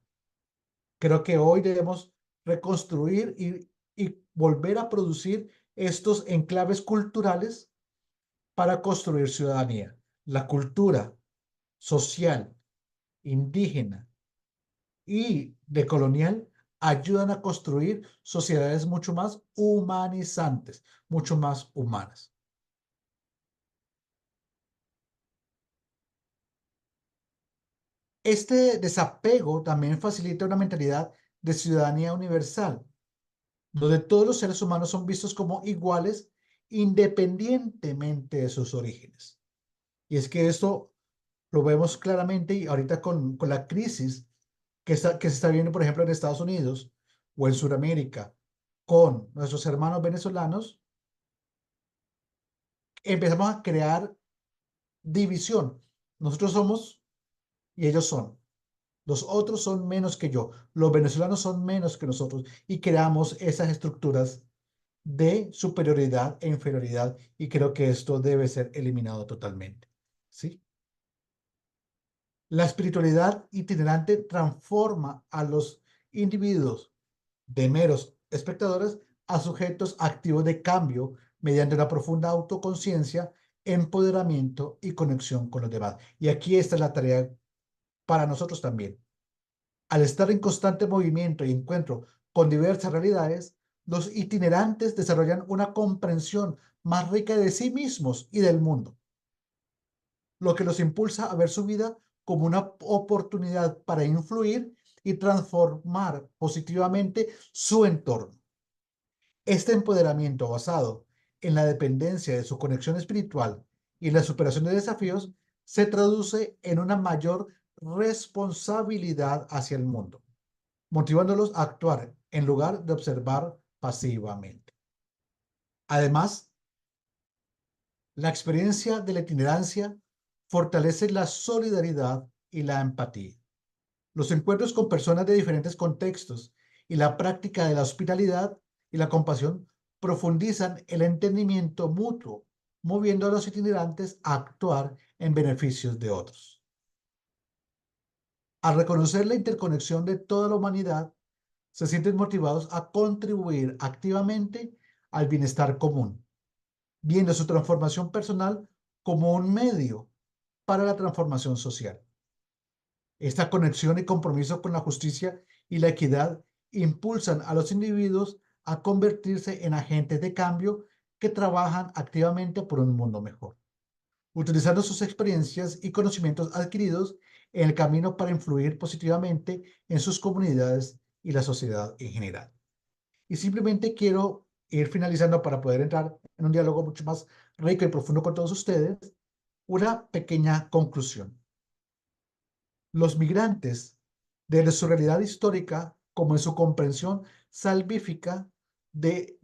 Creo que hoy debemos reconstruir y volver a producir estos enclaves culturales para construir ciudadanía. La cultura social, indígena y decolonial ayudan a construir sociedades mucho más humanizantes, mucho más humanas. Este desapego también facilita una mentalidad de ciudadanía universal, donde todos los seres humanos son vistos como iguales independientemente de sus orígenes. Y es que esto lo vemos claramente y ahorita con la crisis que se está viendo, por ejemplo, en Estados Unidos o en Sudamérica, con nuestros hermanos venezolanos, empezamos a crear división. Nosotros somos y ellos son. Los otros son menos que yo, los venezolanos son menos que nosotros y creamos esas estructuras de superioridad e inferioridad y creo que esto debe ser eliminado totalmente. ¿Sí? La espiritualidad itinerante transforma a los individuos de meros espectadores a sujetos activos de cambio mediante una profunda autoconciencia, empoderamiento y conexión con los demás. Y aquí está la tarea para nosotros también. Al estar en constante movimiento y encuentro con diversas realidades, los itinerantes desarrollan una comprensión más rica de sí mismos y del mundo, lo que los impulsa a ver su vida como una oportunidad para influir y transformar positivamente su entorno. Este empoderamiento basado en la dependencia de su conexión espiritual y la superación de desafíos se traduce en una mayor responsabilidad hacia el mundo, motivándolos a actuar en lugar de observar pasivamente. Además, la experiencia de la itinerancia fortalece la solidaridad y la empatía. Los encuentros con personas de diferentes contextos y la práctica de la hospitalidad y la compasión profundizan el entendimiento mutuo, moviendo a los itinerantes a actuar en beneficios de otros. Al reconocer la interconexión de toda la humanidad, se sienten motivados a contribuir activamente al bienestar común, viendo su transformación personal como un medio para la transformación social. Esta conexión y compromiso con la justicia y la equidad impulsan a los individuos a convertirse en agentes de cambio que trabajan activamente por un mundo mejor, utilizando sus experiencias y conocimientos adquiridos en el camino para influir positivamente en sus comunidades y la sociedad en general. Y simplemente quiero ir finalizando para poder entrar en un diálogo mucho más rico y profundo con todos ustedes, una pequeña conclusión. Los migrantes, desde su realidad histórica como en su comprensión salvífica de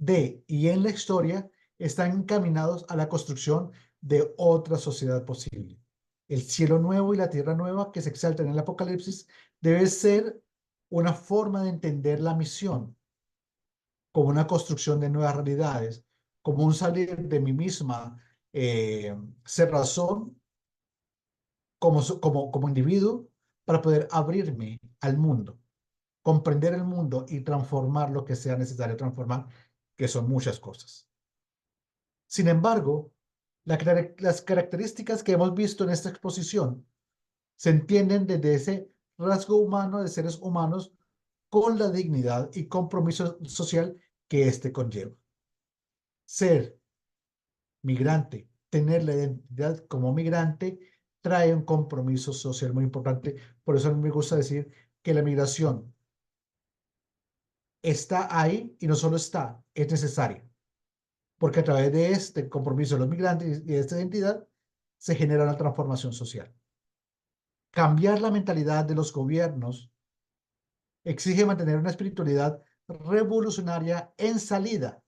y en la historia, están encaminados a la construcción de otra sociedad posible. El cielo nuevo y la tierra nueva que se exaltan en el Apocalipsis debe ser una forma de entender la misión como una construcción de nuevas realidades, como un salir de mi misma cerrazón como individuo para poder abrirme al mundo, comprender el mundo y transformar lo que sea necesario transformar, que son muchas cosas. Sin embargo, las características que hemos visto en esta exposición se entienden desde ese rasgo humano de seres humanos con la dignidad y compromiso social que éste conlleva. Ser migrante, tener la identidad como migrante, trae un compromiso social muy importante. Por eso a mí me gusta decir que la migración está ahí y no solo está, es necesaria, porque a través de este compromiso de los migrantes y de esta identidad se genera una transformación social. Cambiar la mentalidad de los gobiernos exige mantener una espiritualidad revolucionaria en salida,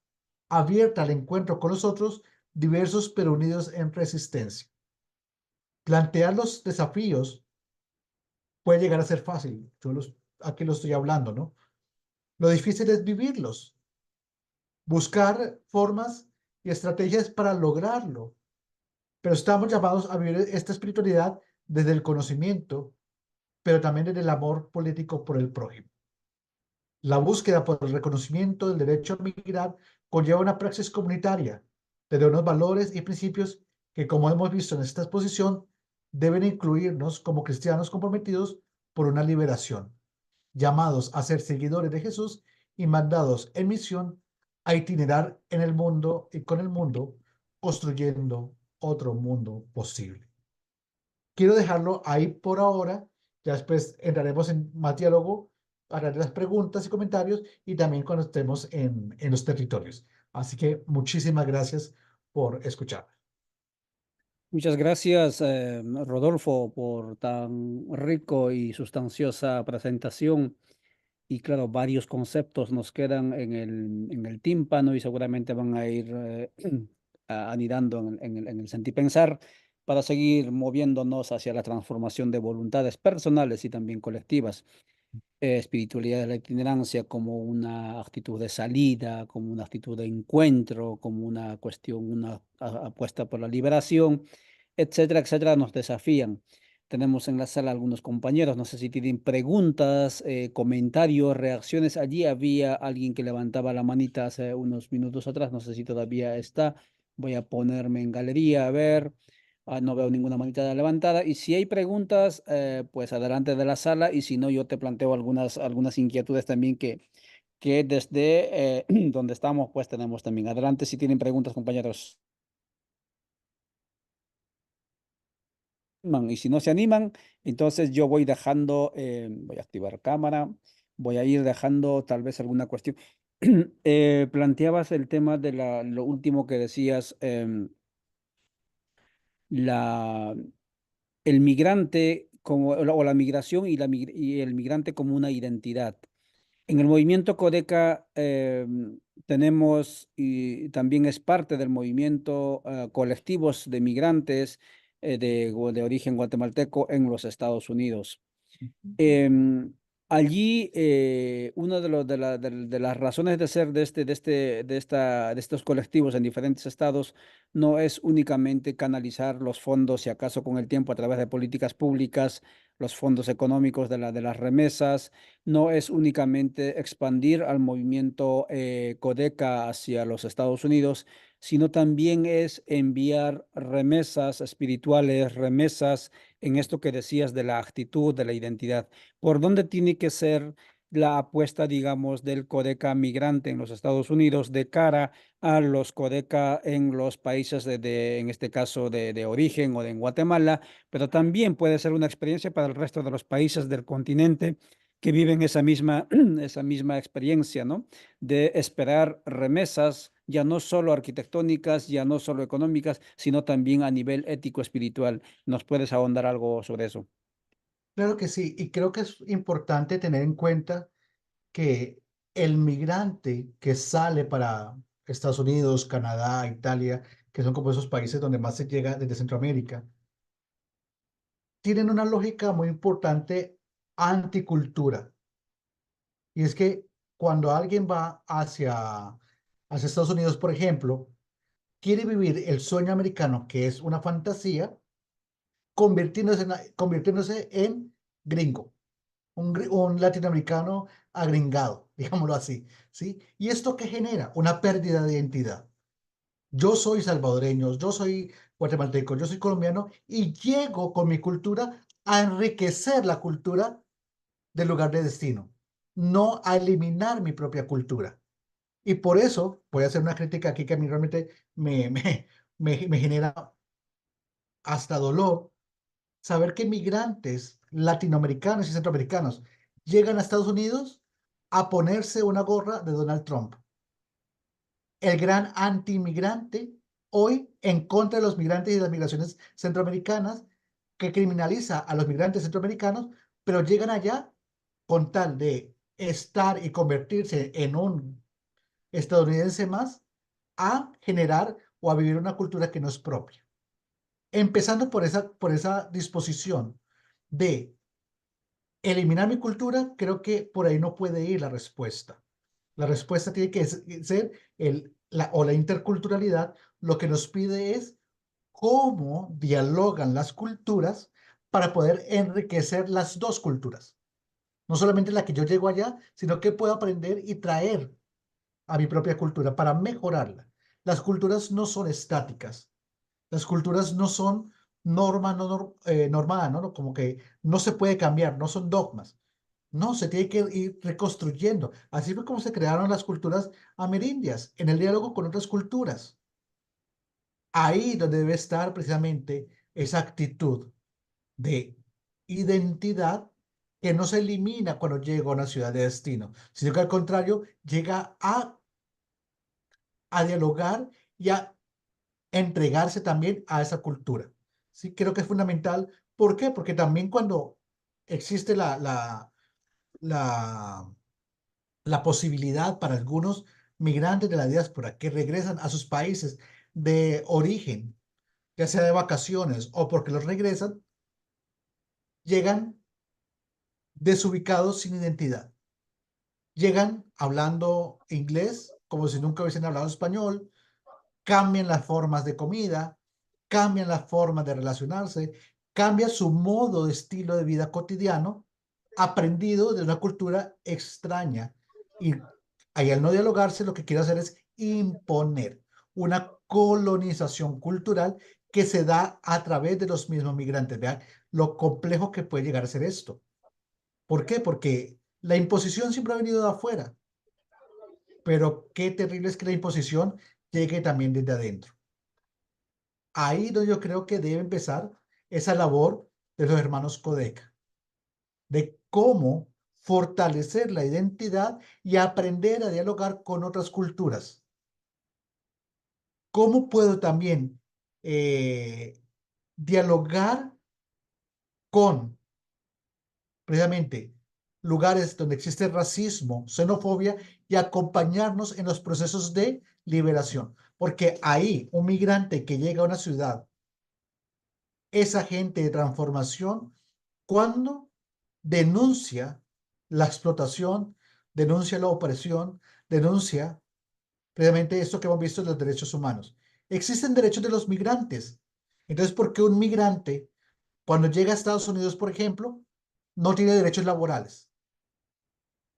abierta al encuentro con los otros, diversos pero unidos en resistencia. Plantear los desafíos puede llegar a ser fácil. Aquí lo estoy hablando, ¿no? Lo difícil es vivirlos, buscar formas y estrategias para lograrlo. Pero estamos llamados a vivir esta espiritualidad desde el conocimiento, pero también desde el amor político por el prójimo. La búsqueda por el reconocimiento del derecho a migrar conlleva una praxis comunitaria, desde unos valores y principios que, como hemos visto en esta exposición, deben incluirnos como cristianos comprometidos por una liberación, llamados a ser seguidores de Jesús y mandados en misión a itinerar en el mundo y con el mundo, construyendo otro mundo posible. Quiero dejarlo ahí por ahora, ya después entraremos en más diálogo para las preguntas y comentarios y también cuando estemos en los territorios. Así que muchísimas gracias por escuchar. Muchas gracias, Rodolfo, por tan rico y sustanciosa presentación. Y claro, varios conceptos nos quedan en el tímpano y seguramente van a ir anidando en el sentir pensar. para seguir moviéndonos hacia la transformación de voluntades personales y también colectivas. Espiritualidad de la itinerancia como una actitud de salida, como una actitud de encuentro, como una cuestión, una apuesta por la liberación, etcétera, etcétera, nos desafían. Tenemos en la sala algunos compañeros, no sé si tienen preguntas, comentarios, reacciones. Allí había alguien que levantaba la manita hace unos minutos atrás, no sé si todavía está. Voy a ponerme en galería a ver. No veo ninguna manita levantada. Y si hay preguntas, pues adelante de la sala. Y si no, yo te planteo algunas inquietudes también que desde donde estamos, pues tenemos también. Adelante si tienen preguntas, compañeros. Y si no se animan, entonces yo voy dejando, voy a activar cámara, voy a ir dejando tal vez alguna cuestión. Planteabas el tema de lo último que decías, la, el migrante como, o la migración y el migrante como una identidad. En el movimiento Codeca tenemos y también es parte del movimiento colectivos de migrantes de origen guatemalteco en los Estados Unidos. Em, allí, una de las razones de ser de estos colectivos en diferentes estados no es únicamente canalizar los fondos, si acaso con el tiempo, a través de políticas públicas, los fondos económicos de las remesas, no es únicamente expandir al movimiento Codeca hacia los Estados Unidos, sino también es enviar remesas espirituales, remesas en esto que decías de la actitud, de la identidad. ¿Por dónde tiene que ser la apuesta, digamos, del Codeca migrante en los Estados Unidos de cara a los Codeca en los países en este caso, de origen o de en Guatemala, pero también puede ser una experiencia para el resto de los países del continente que viven esa misma, esa misma experiencia, ¿no? De esperar remesas, ya no solo arquitectónicas, ya no solo económicas, sino también a nivel ético espiritual. ¿Nos puedes ahondar algo sobre eso? Claro que sí, y creo que es importante tener en cuenta que el migrante que sale para Estados Unidos, Canadá, Italia, que son como esos países donde más se llega desde Centroamérica, tienen una lógica muy importante anticultura. Y es que cuando alguien va hacia Estados Unidos, por ejemplo, quiere vivir el sueño americano, que es una fantasía, convirtiéndose en gringo, un latinoamericano agringado, digámoslo así, ¿sí? ¿Y esto qué genera? Una pérdida de identidad. Yo soy salvadoreño, yo soy guatemalteco, yo soy colombiano y llego con mi cultura a enriquecer la cultura del lugar de destino, no a eliminar mi propia cultura. Y por eso voy a hacer una crítica aquí que a mí realmente me, me, me genera hasta dolor saber que migrantes latinoamericanos y centroamericanos llegan a Estados Unidos a ponerse una gorra de Donald Trump, el gran anti-inmigrante, hoy en contra de los migrantes y de las migraciones centroamericanas, que criminaliza a los migrantes centroamericanos, pero llegan allá con tal de estar y convertirse en un estadounidense más, a generar o a vivir una cultura que no es propia. Empezando por esa disposición de eliminar mi cultura, creo que por ahí no puede ir la respuesta. La respuesta tiene que ser la interculturalidad. Lo que nos pide es cómo dialogan las culturas para poder enriquecer las dos culturas. No solamente la que yo llego allá, sino que puedo aprender y traer a mi propia cultura para mejorarla. Las culturas no son estáticas. Las culturas no son normadas, ¿no? Como que no se puede cambiar, no son dogmas. No, se tiene que ir reconstruyendo. Así fue como se crearon las culturas amerindias, en el diálogo con otras culturas. Ahí donde debe estar precisamente esa actitud de identidad que no se elimina cuando llega a una ciudad de destino, sino que al contrario llega a dialogar y a entregarse también a esa cultura. Sí, creo que es fundamental. ¿Por qué? Porque también cuando existe la, la posibilidad para algunos migrantes de la diáspora que regresan a sus países de origen ya sea de vacaciones o porque los regresan, llegan desubicados sin identidad. Llegan hablando inglés como si nunca hubiesen hablado español, cambian las formas de comida, cambian las formas de relacionarse, cambia su modo de estilo de vida cotidiano, aprendido de una cultura extraña. Y ahí al no dialogarse, lo que quiere hacer es imponer una colonización cultural que se da a través de los mismos migrantes. Vean lo complejo que puede llegar a ser esto. ¿Por qué? Porque la imposición siempre ha venido de afuera, pero qué terrible es que la imposición llegue también desde adentro. Ahí donde yo creo que debe empezar esa labor de los hermanos Codeca, de cómo fortalecer la identidad y aprender a dialogar con otras culturas. ¿Cómo puedo también dialogar con precisamente lugares donde existe racismo, xenofobia y acompañarnos en los procesos de liberación? Porque ahí un migrante que llega a una ciudad es agente de transformación cuando denuncia la explotación, denuncia la opresión, denuncia precisamente esto que hemos visto en los derechos humanos. Existen derechos de los migrantes. Entonces, ¿por qué un migrante, cuando llega a Estados Unidos, por ejemplo, no tiene derechos laborales?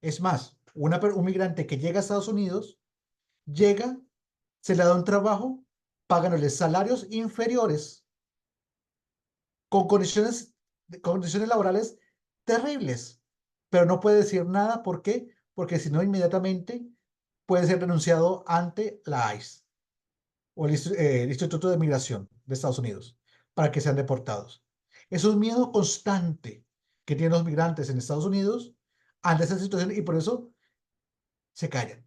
Es más, un migrante que llega a Estados Unidos, llega, se le da un trabajo, pagándole salarios inferiores con condiciones laborales terribles, pero no puede decir nada. ¿Por qué? Porque si no, inmediatamente puede ser denunciado ante la ICE o el Instituto de Migración de Estados Unidos para que sean deportados. Es un miedo constante que tienen los migrantes en Estados Unidos ante esa situación y por eso se callan.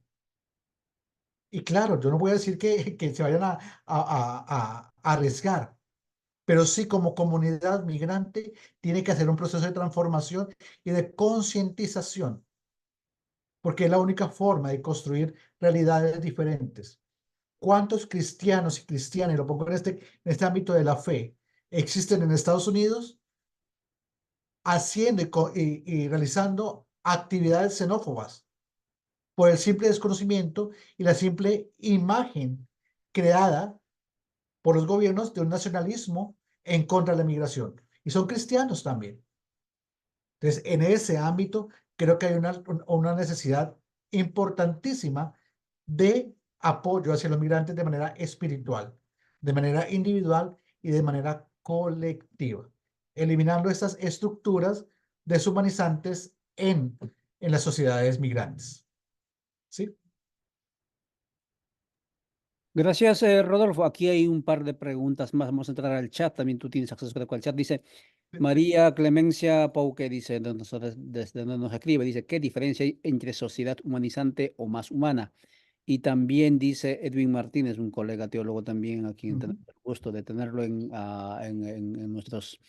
Y claro, yo no voy a decir que se vayan a arriesgar, pero sí como comunidad migrante tiene que hacer un proceso de transformación y de concientización, porque es la única forma de construir realidades diferentes. ¿Cuántos cristianos y cristianas, y lo pongo en este ámbito de la fe, existen en Estados Unidos haciendo y realizando actividades xenófobas por el simple desconocimiento y la simple imagen creada por los gobiernos de un nacionalismo en contra de la migración? Y son cristianos también. Entonces, en ese ámbito, creo que hay una necesidad importantísima de apoyo hacia los migrantes de manera espiritual, de manera individual y de manera colectiva, eliminando estas estructuras deshumanizantes en las sociedades migrantes. ¿Sí? Gracias, Rodolfo. Aquí hay un par de preguntas más. Vamos a entrar al chat. También tú tienes acceso al chat. Dice María Clemencia Pauque, dice, desde donde nos escribe, dice, ¿qué diferencia hay entre sociedad humanizante o más humana? Y también dice Edwin Martínez, un colega teólogo también, a quien Ujú. tenemos el gusto de tenerlo en nuestros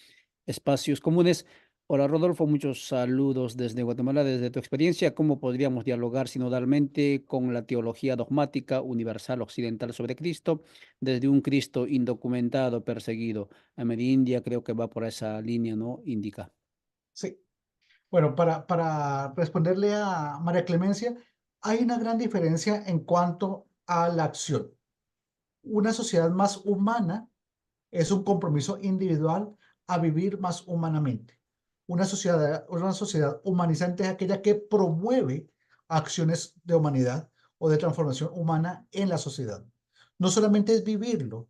espacios comunes. Hola Rodolfo, muchos saludos desde Guatemala. Desde tu experiencia, ¿cómo podríamos dialogar sinodalmente con la teología dogmática universal occidental sobre Cristo, desde un Cristo indocumentado, perseguido? India creo que va por esa línea, ¿no? Indica. Sí. Bueno, para responderle a María Clemencia, hay una gran diferencia en cuanto a la acción. Una sociedad más humana es un compromiso individual a vivir más humanamente. Una sociedad humanizante es aquella que promueve acciones de humanidad o de transformación humana en la sociedad. No solamente es vivirlo.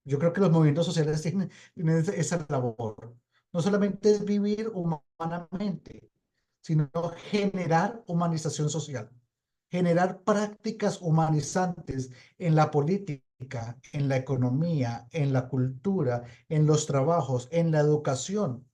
Yo creo que los movimientos sociales tienen esa labor. No solamente es vivir humanamente, sino generar humanización social, generar prácticas humanizantes en la política, en la economía, en la cultura, en los trabajos, en la educación,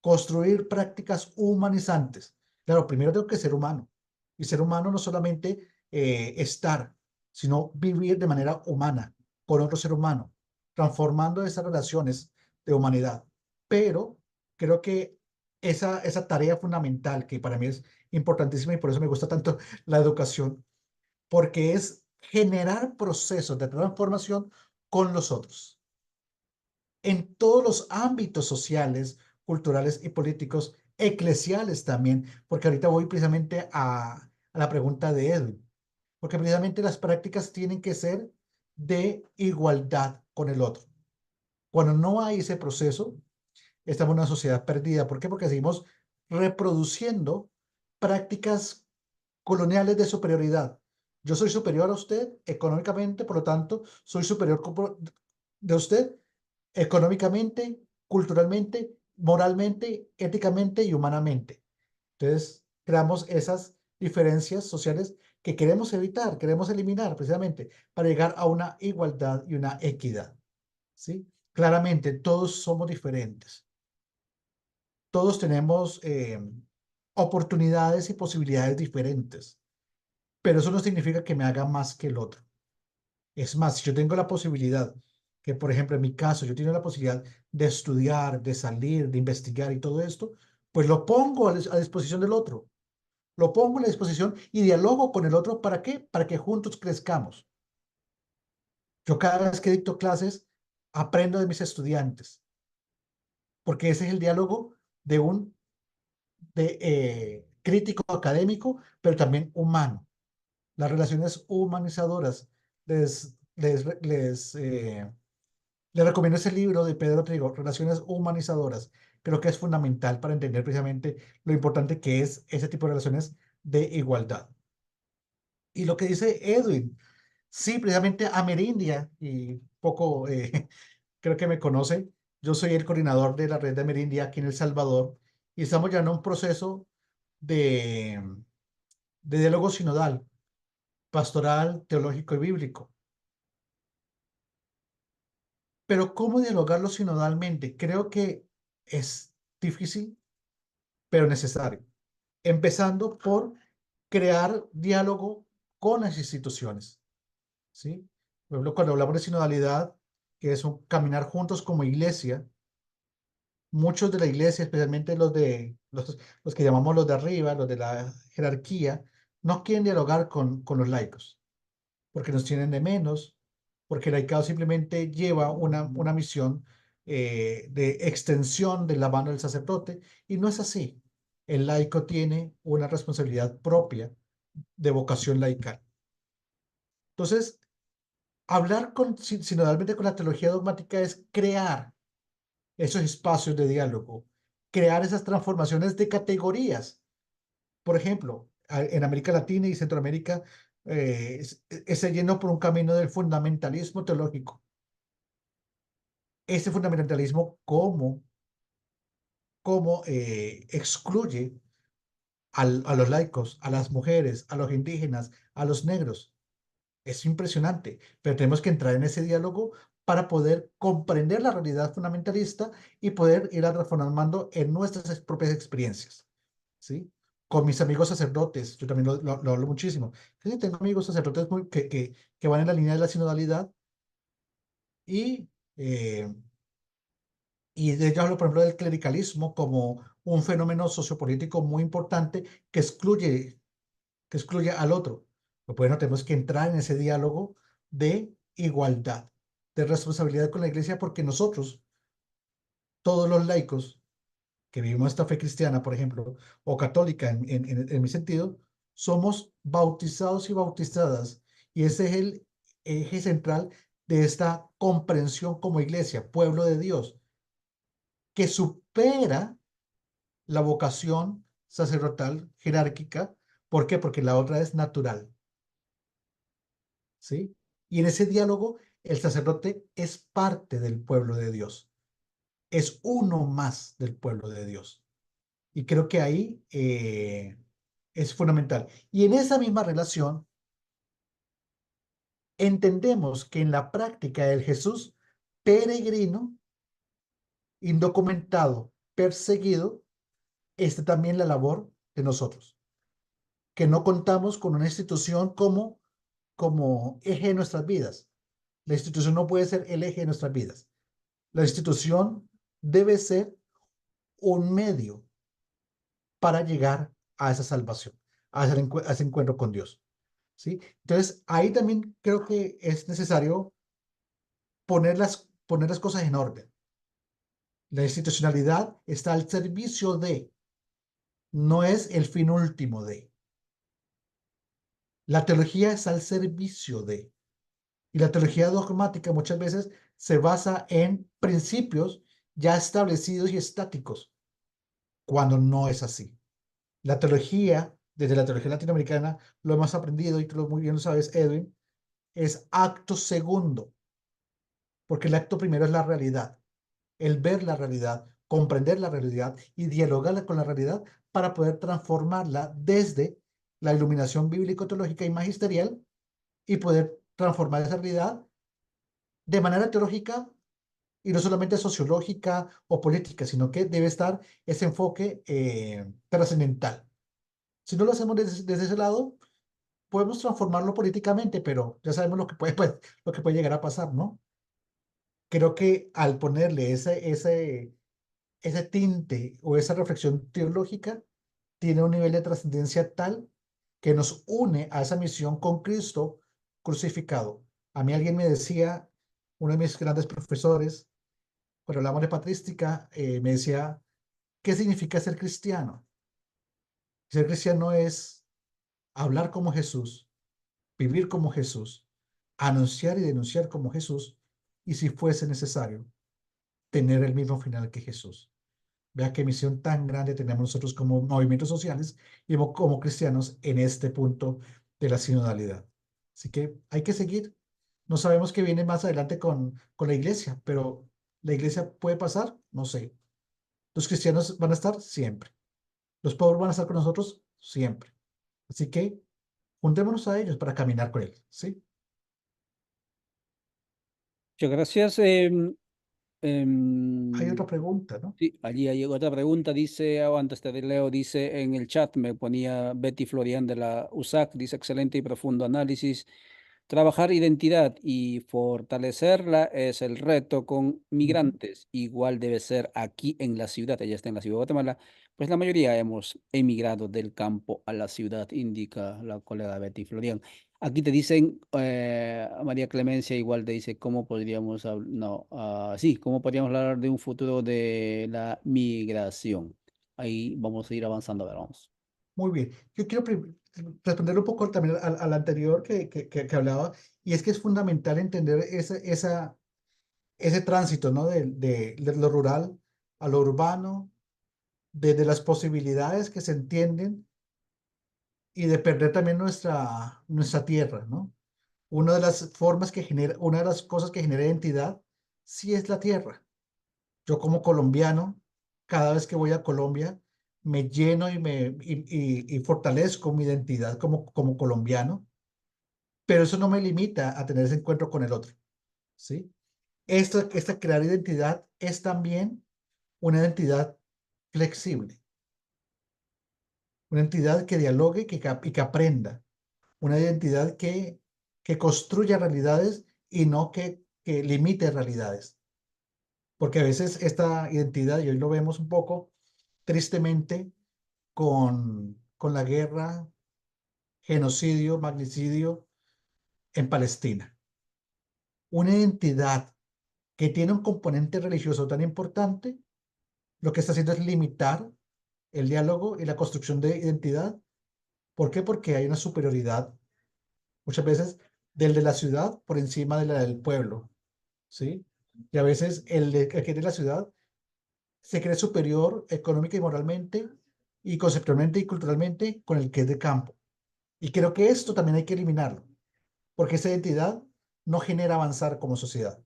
construir prácticas humanizantes. Claro, primero tengo que ser humano. Y ser humano no solamente estar, sino vivir de manera humana con otro ser humano, transformando esas relaciones de humanidad. Pero creo que esa tarea fundamental, que para mí es importantísima y por eso me gusta tanto la educación, porque es generar procesos de transformación con los otros, en todos los ámbitos sociales, culturales y políticos, eclesiales también, porque ahorita voy precisamente a la pregunta de Edwin, porque precisamente las prácticas tienen que ser de igualdad con el otro. Cuando no hay ese proceso, estamos en una sociedad perdida. ¿Por qué? Porque seguimos reproduciendo prácticas coloniales de superioridad. Yo soy superior a usted económicamente, por lo tanto, soy superior de usted económicamente, culturalmente, moralmente, éticamente y humanamente. Entonces, creamos esas diferencias sociales que queremos evitar, queremos eliminar precisamente para llegar a una igualdad y una equidad, ¿sí? Claramente, todos somos diferentes. Todos tenemos oportunidades y posibilidades diferentes, pero eso no significa que me haga más que el otro. Es más, si yo tengo la posibilidad, que por ejemplo en mi caso, yo tengo la posibilidad de estudiar, de salir, de investigar y todo esto, pues lo pongo a disposición del otro. Lo pongo a la disposición y dialogo con el otro. ¿Para qué? Para que juntos crezcamos. Yo cada vez que dicto clases, aprendo de mis estudiantes, porque ese es el diálogo de un crítico académico, pero también humano. Las relaciones humanizadoras. Les, les, les, eh, les recomiendo ese libro de Pedro Trigo, Relaciones Humanizadoras. Creo que es fundamental para entender precisamente lo importante que es ese tipo de relaciones de igualdad. Y lo que dice Edwin, sí, precisamente Amerindia, y poco creo que me conoce, yo soy el coordinador de la red de Amerindia aquí en El Salvador, y estamos ya en un proceso de, de diálogo sinodal, pastoral, teológico y bíblico. Pero ¿cómo dialogarlo sinodalmente? Creo que es difícil, pero necesario. Empezando por crear diálogo con las instituciones, ¿sí? Por ejemplo, cuando hablamos de sinodalidad, que es un caminar juntos como iglesia, muchos de la iglesia, especialmente los que llamamos los de arriba, los de la jerarquía, no quieren dialogar con los laicos, porque nos tienen de menos, porque el laicado simplemente lleva una misión de extensión de la mano del sacerdote, y no es así. El laico tiene una responsabilidad propia de vocación laical. Entonces, hablar sinodalmente con la teología dogmática es crear esos espacios de diálogo, crear esas transformaciones de categorías. Por ejemplo, en América Latina y Centroamérica se llenó por un camino del fundamentalismo teológico. Ese fundamentalismo, ¿cómo excluye a los laicos, a las mujeres, a los indígenas, a los negros? Es impresionante, pero tenemos que entrar en ese diálogo para poder comprender la realidad fundamentalista y poder ir transformando en nuestras propias experiencias, ¿sí? Con mis amigos sacerdotes, yo también lo hablo muchísimo. Sí, tengo amigos sacerdotes que van en la línea de la sinodalidad y, eh, y de ellos hablo, por ejemplo, del clericalismo como un fenómeno sociopolítico muy importante que excluye al otro. Pues bueno, tenemos que entrar en ese diálogo de igualdad, de responsabilidad con la iglesia, porque nosotros, todos los laicos que vivimos esta fe cristiana, por ejemplo, o católica en mi sentido, somos bautizados y bautizadas. Y ese es el eje central de esta comprensión como iglesia, pueblo de Dios, que supera la vocación sacerdotal jerárquica. ¿Por qué? Porque la otra es natural. ¿Sí? Y en ese diálogo, el sacerdote es parte del pueblo de Dios, es uno más del pueblo de Dios. Y creo que ahí es fundamental. Y en esa misma relación, entendemos que en la práctica del Jesús peregrino, indocumentado, perseguido, está también la labor de nosotros, que no contamos con una institución como eje de nuestras vidas. La institución no puede ser el eje de nuestras vidas. La institución debe ser un medio para llegar a esa salvación, a ese encuentro con Dios, ¿sí? Entonces, ahí también creo que es necesario poner las cosas en orden. La institucionalidad está al servicio de, no es el fin último de. La teología está al servicio de. Y la teología dogmática muchas veces se basa en principios ya establecidos y estáticos, cuando no es así. La teología, desde la teología latinoamericana, lo hemos aprendido y tú muy bien lo sabes, Edwin, es acto segundo, porque el acto primero es la realidad, el ver la realidad, comprender la realidad y dialogarla con la realidad para poder transformarla desde la iluminación bíblico-teológica y magisterial y poder transformar esa realidad de manera teológica y no solamente sociológica o política, sino que debe estar ese enfoque trascendental. Si no lo hacemos desde ese lado, podemos transformarlo políticamente, pero ya sabemos lo que puede, pues, lo que puede llegar a pasar, ¿no? Creo que al ponerle ese tinte o esa reflexión teológica, tiene un nivel de trascendencia tal que nos une a esa misión con Cristo crucificado. A mí alguien me decía, uno de mis grandes profesores, cuando hablamos de patrística, me decía, ¿qué significa ser cristiano? Ser cristiano es hablar como Jesús, vivir como Jesús, anunciar y denunciar como Jesús, y si fuese necesario, tener el mismo final que Jesús. Vea qué misión tan grande tenemos nosotros como movimientos sociales y como cristianos en este punto de la sinodalidad. Así que hay que seguir. No sabemos qué viene más adelante con la iglesia, pero ¿la iglesia puede pasar? No sé. Los cristianos van a estar siempre. Los pobres van a estar con nosotros siempre. Así que juntémonos a ellos para caminar con él, ¿sí? Muchas gracias. Hay Em, otra pregunta, ¿no? Sí, allí hay otra pregunta, dice, o antes te leo, dice en el chat, me ponía Betty Florian de la USAC, dice excelente y profundo análisis. Trabajar identidad y fortalecerla es el reto con Ujú. migrantes. Igual debe ser aquí en la ciudad, ella está en la ciudad de Guatemala, pues la mayoría hemos emigrado del campo a la ciudad, indica la colega Betty Florian. Aquí te dicen, María Clemencia igual te dice cómo podríamos, no, sí, cómo podríamos hablar de un futuro de la migración. Ahí vamos a ir avanzando, a ver, vamos. Muy bien. Yo quiero responder un poco también al anterior que hablaba, y es que es fundamental entender ese tránsito, ¿no? De lo rural a lo urbano, de las posibilidades que se entienden y de perder también nuestra tierra, ¿no? Una de las formas que genera, una de las cosas que genera identidad, sí es la tierra. Yo como colombiano, cada vez que voy a Colombia, me lleno y fortalezco mi identidad como colombiano, pero eso no me limita a tener ese encuentro con el otro, ¿sí? Esta crear identidad es también una identidad flexible, una identidad que dialogue y que aprenda, una identidad que construya realidades y no que limite realidades. Porque a veces esta identidad, y hoy lo vemos un poco tristemente, con la guerra, genocidio, magnicidio en Palestina. Una identidad que tiene un componente religioso tan importante, lo que está haciendo es limitar el diálogo y la construcción de identidad. ¿Por qué? Porque hay una superioridad, muchas veces, del de la ciudad por encima de la del pueblo, ¿sí? Y a veces el que es de la ciudad se cree superior económica y moralmente y conceptualmente y culturalmente con el que es de campo. Y creo que esto también hay que eliminarlo, porque esa identidad no genera avanzar como sociedad,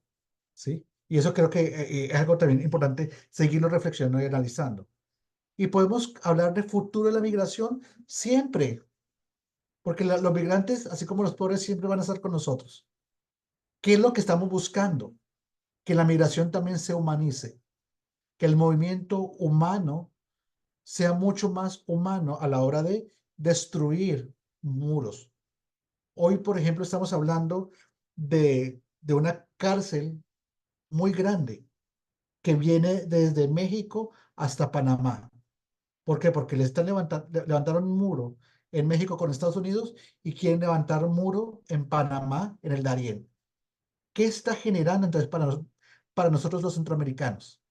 ¿sí? Y eso creo que es algo también importante seguirlo reflexionando y analizando. Y podemos hablar de futuro de la migración siempre, porque los migrantes, así como los pobres, siempre van a estar con nosotros. ¿Qué es lo que estamos buscando? Que la migración también se humanice, que el movimiento humano sea mucho más humano a la hora de destruir muros. Hoy, por ejemplo, estamos hablando de una cárcel muy grande que viene desde México hasta Panamá. ¿Por qué? Porque le están levantaron un muro en México con Estados Unidos y quieren levantar un muro en Panamá, en el Darién. ¿Qué está generando entonces para nosotros los centroamericanos?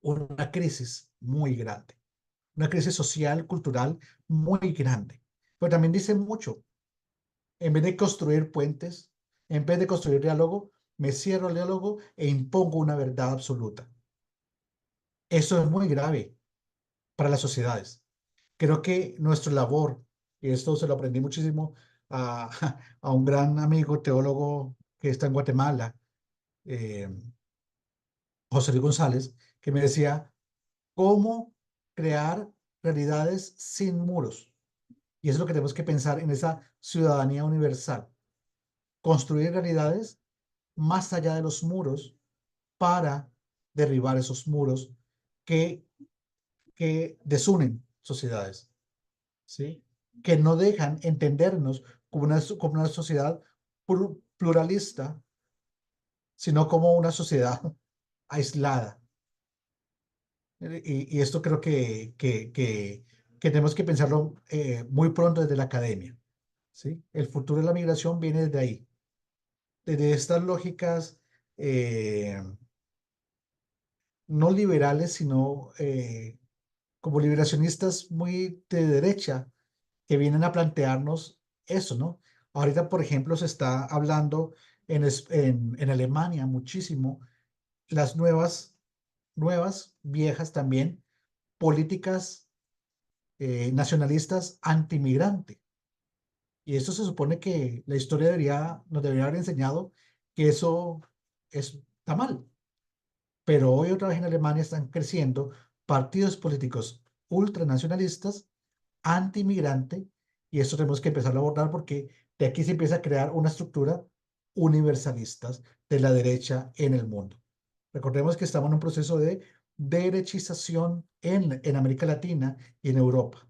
Una crisis muy grande, una crisis social, cultural muy grande. Pero también dice mucho, en vez de construir puentes, en vez de construir diálogo, me cierro al diálogo e impongo una verdad absoluta. Eso es muy grave para las sociedades. Creo que nuestra labor, y esto se lo aprendí muchísimo a, a un gran amigo teólogo que está en Guatemala, eh, José Luis González, que me decía, ¿cómo crear realidades sin muros? Y eso es lo que tenemos que pensar en esa ciudadanía universal. Construir realidades más allá de los muros para derribar esos muros que, que desunen sociedades, ¿sí? Que no dejan entendernos como una sociedad pluralista, sino como una sociedad aislada. Y esto creo que tenemos que pensarlo muy pronto desde la academia, ¿sí? El futuro de la migración viene desde ahí, desde estas lógicas eh, no liberales, sino como liberacionistas muy de derecha, que vienen a plantearnos eso, ¿no? Ahorita, por ejemplo, se está hablando en Alemania muchísimo las viejas también, políticas nacionalistas antimigrante. Y eso se supone que la historia nos debería haber enseñado que eso está mal. Pero hoy otra vez en Alemania están creciendo partidos políticos ultranacionalistas, anti-inmigrante, y eso tenemos que empezar a abordar porque de aquí se empieza a crear una estructura universalista de la derecha en el mundo. Recordemos que estamos en un proceso de derechización en América Latina y en Europa.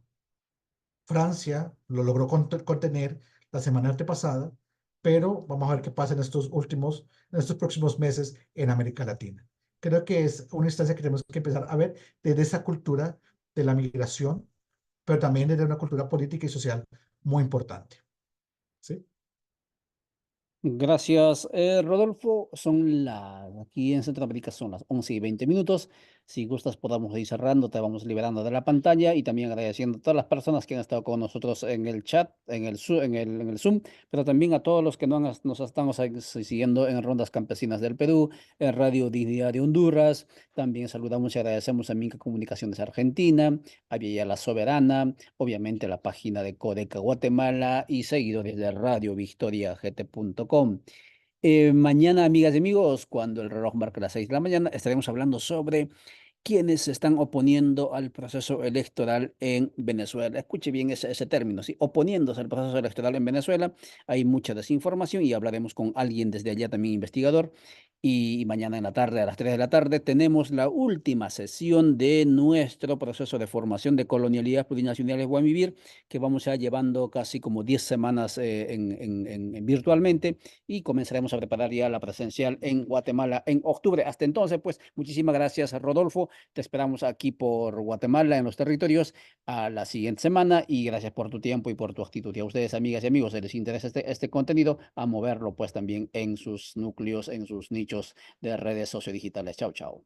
Francia lo logró contener la semana antepasada, pero vamos a ver qué pasa en estos próximos meses en América Latina. Creo que es una instancia que tenemos que empezar a ver desde esa cultura de la migración, pero también desde una cultura política y social muy importante. ¿Sí? Gracias, Rodolfo. Aquí en Centroamérica son las 11:20. Si gustas, podamos ir cerrando, te vamos liberando de la pantalla y también agradeciendo a todas las personas que han estado con nosotros en el chat, en el Zoom, pero también a todos los que nos estamos siguiendo en Rondas Campesinas del Perú, en Radio Dignidad de Honduras. También saludamos y agradecemos a Minca Comunicaciones Argentina, a Villa La Soberana, obviamente la página de Codeca Guatemala y seguidores de Radio Victoria GT.com. Mañana, amigas y amigos, cuando el reloj marque las 6 de la mañana, estaremos hablando sobre quienes se están oponiendo al proceso electoral en Venezuela. Escuche bien ese término, ¿sí? Oponiéndose al proceso electoral en Venezuela. Hay mucha desinformación y hablaremos con alguien desde allá también investigador. Y mañana en la tarde, a las 3 de la tarde, tenemos la última sesión de nuestro proceso de formación de colonialidades plurinacionales Guamivir, que vamos ya llevando casi como 10 semanas virtualmente y comenzaremos a preparar ya la presencial en Guatemala en octubre. Hasta entonces, pues, muchísimas gracias, Rodolfo. Te esperamos aquí por Guatemala, en los territorios, a la siguiente semana y gracias por tu tiempo y por tu actitud. Y a ustedes, amigas y amigos, si les interesa este contenido, a moverlo pues también en sus núcleos, en sus nichos de redes sociodigitales. Chao, chao.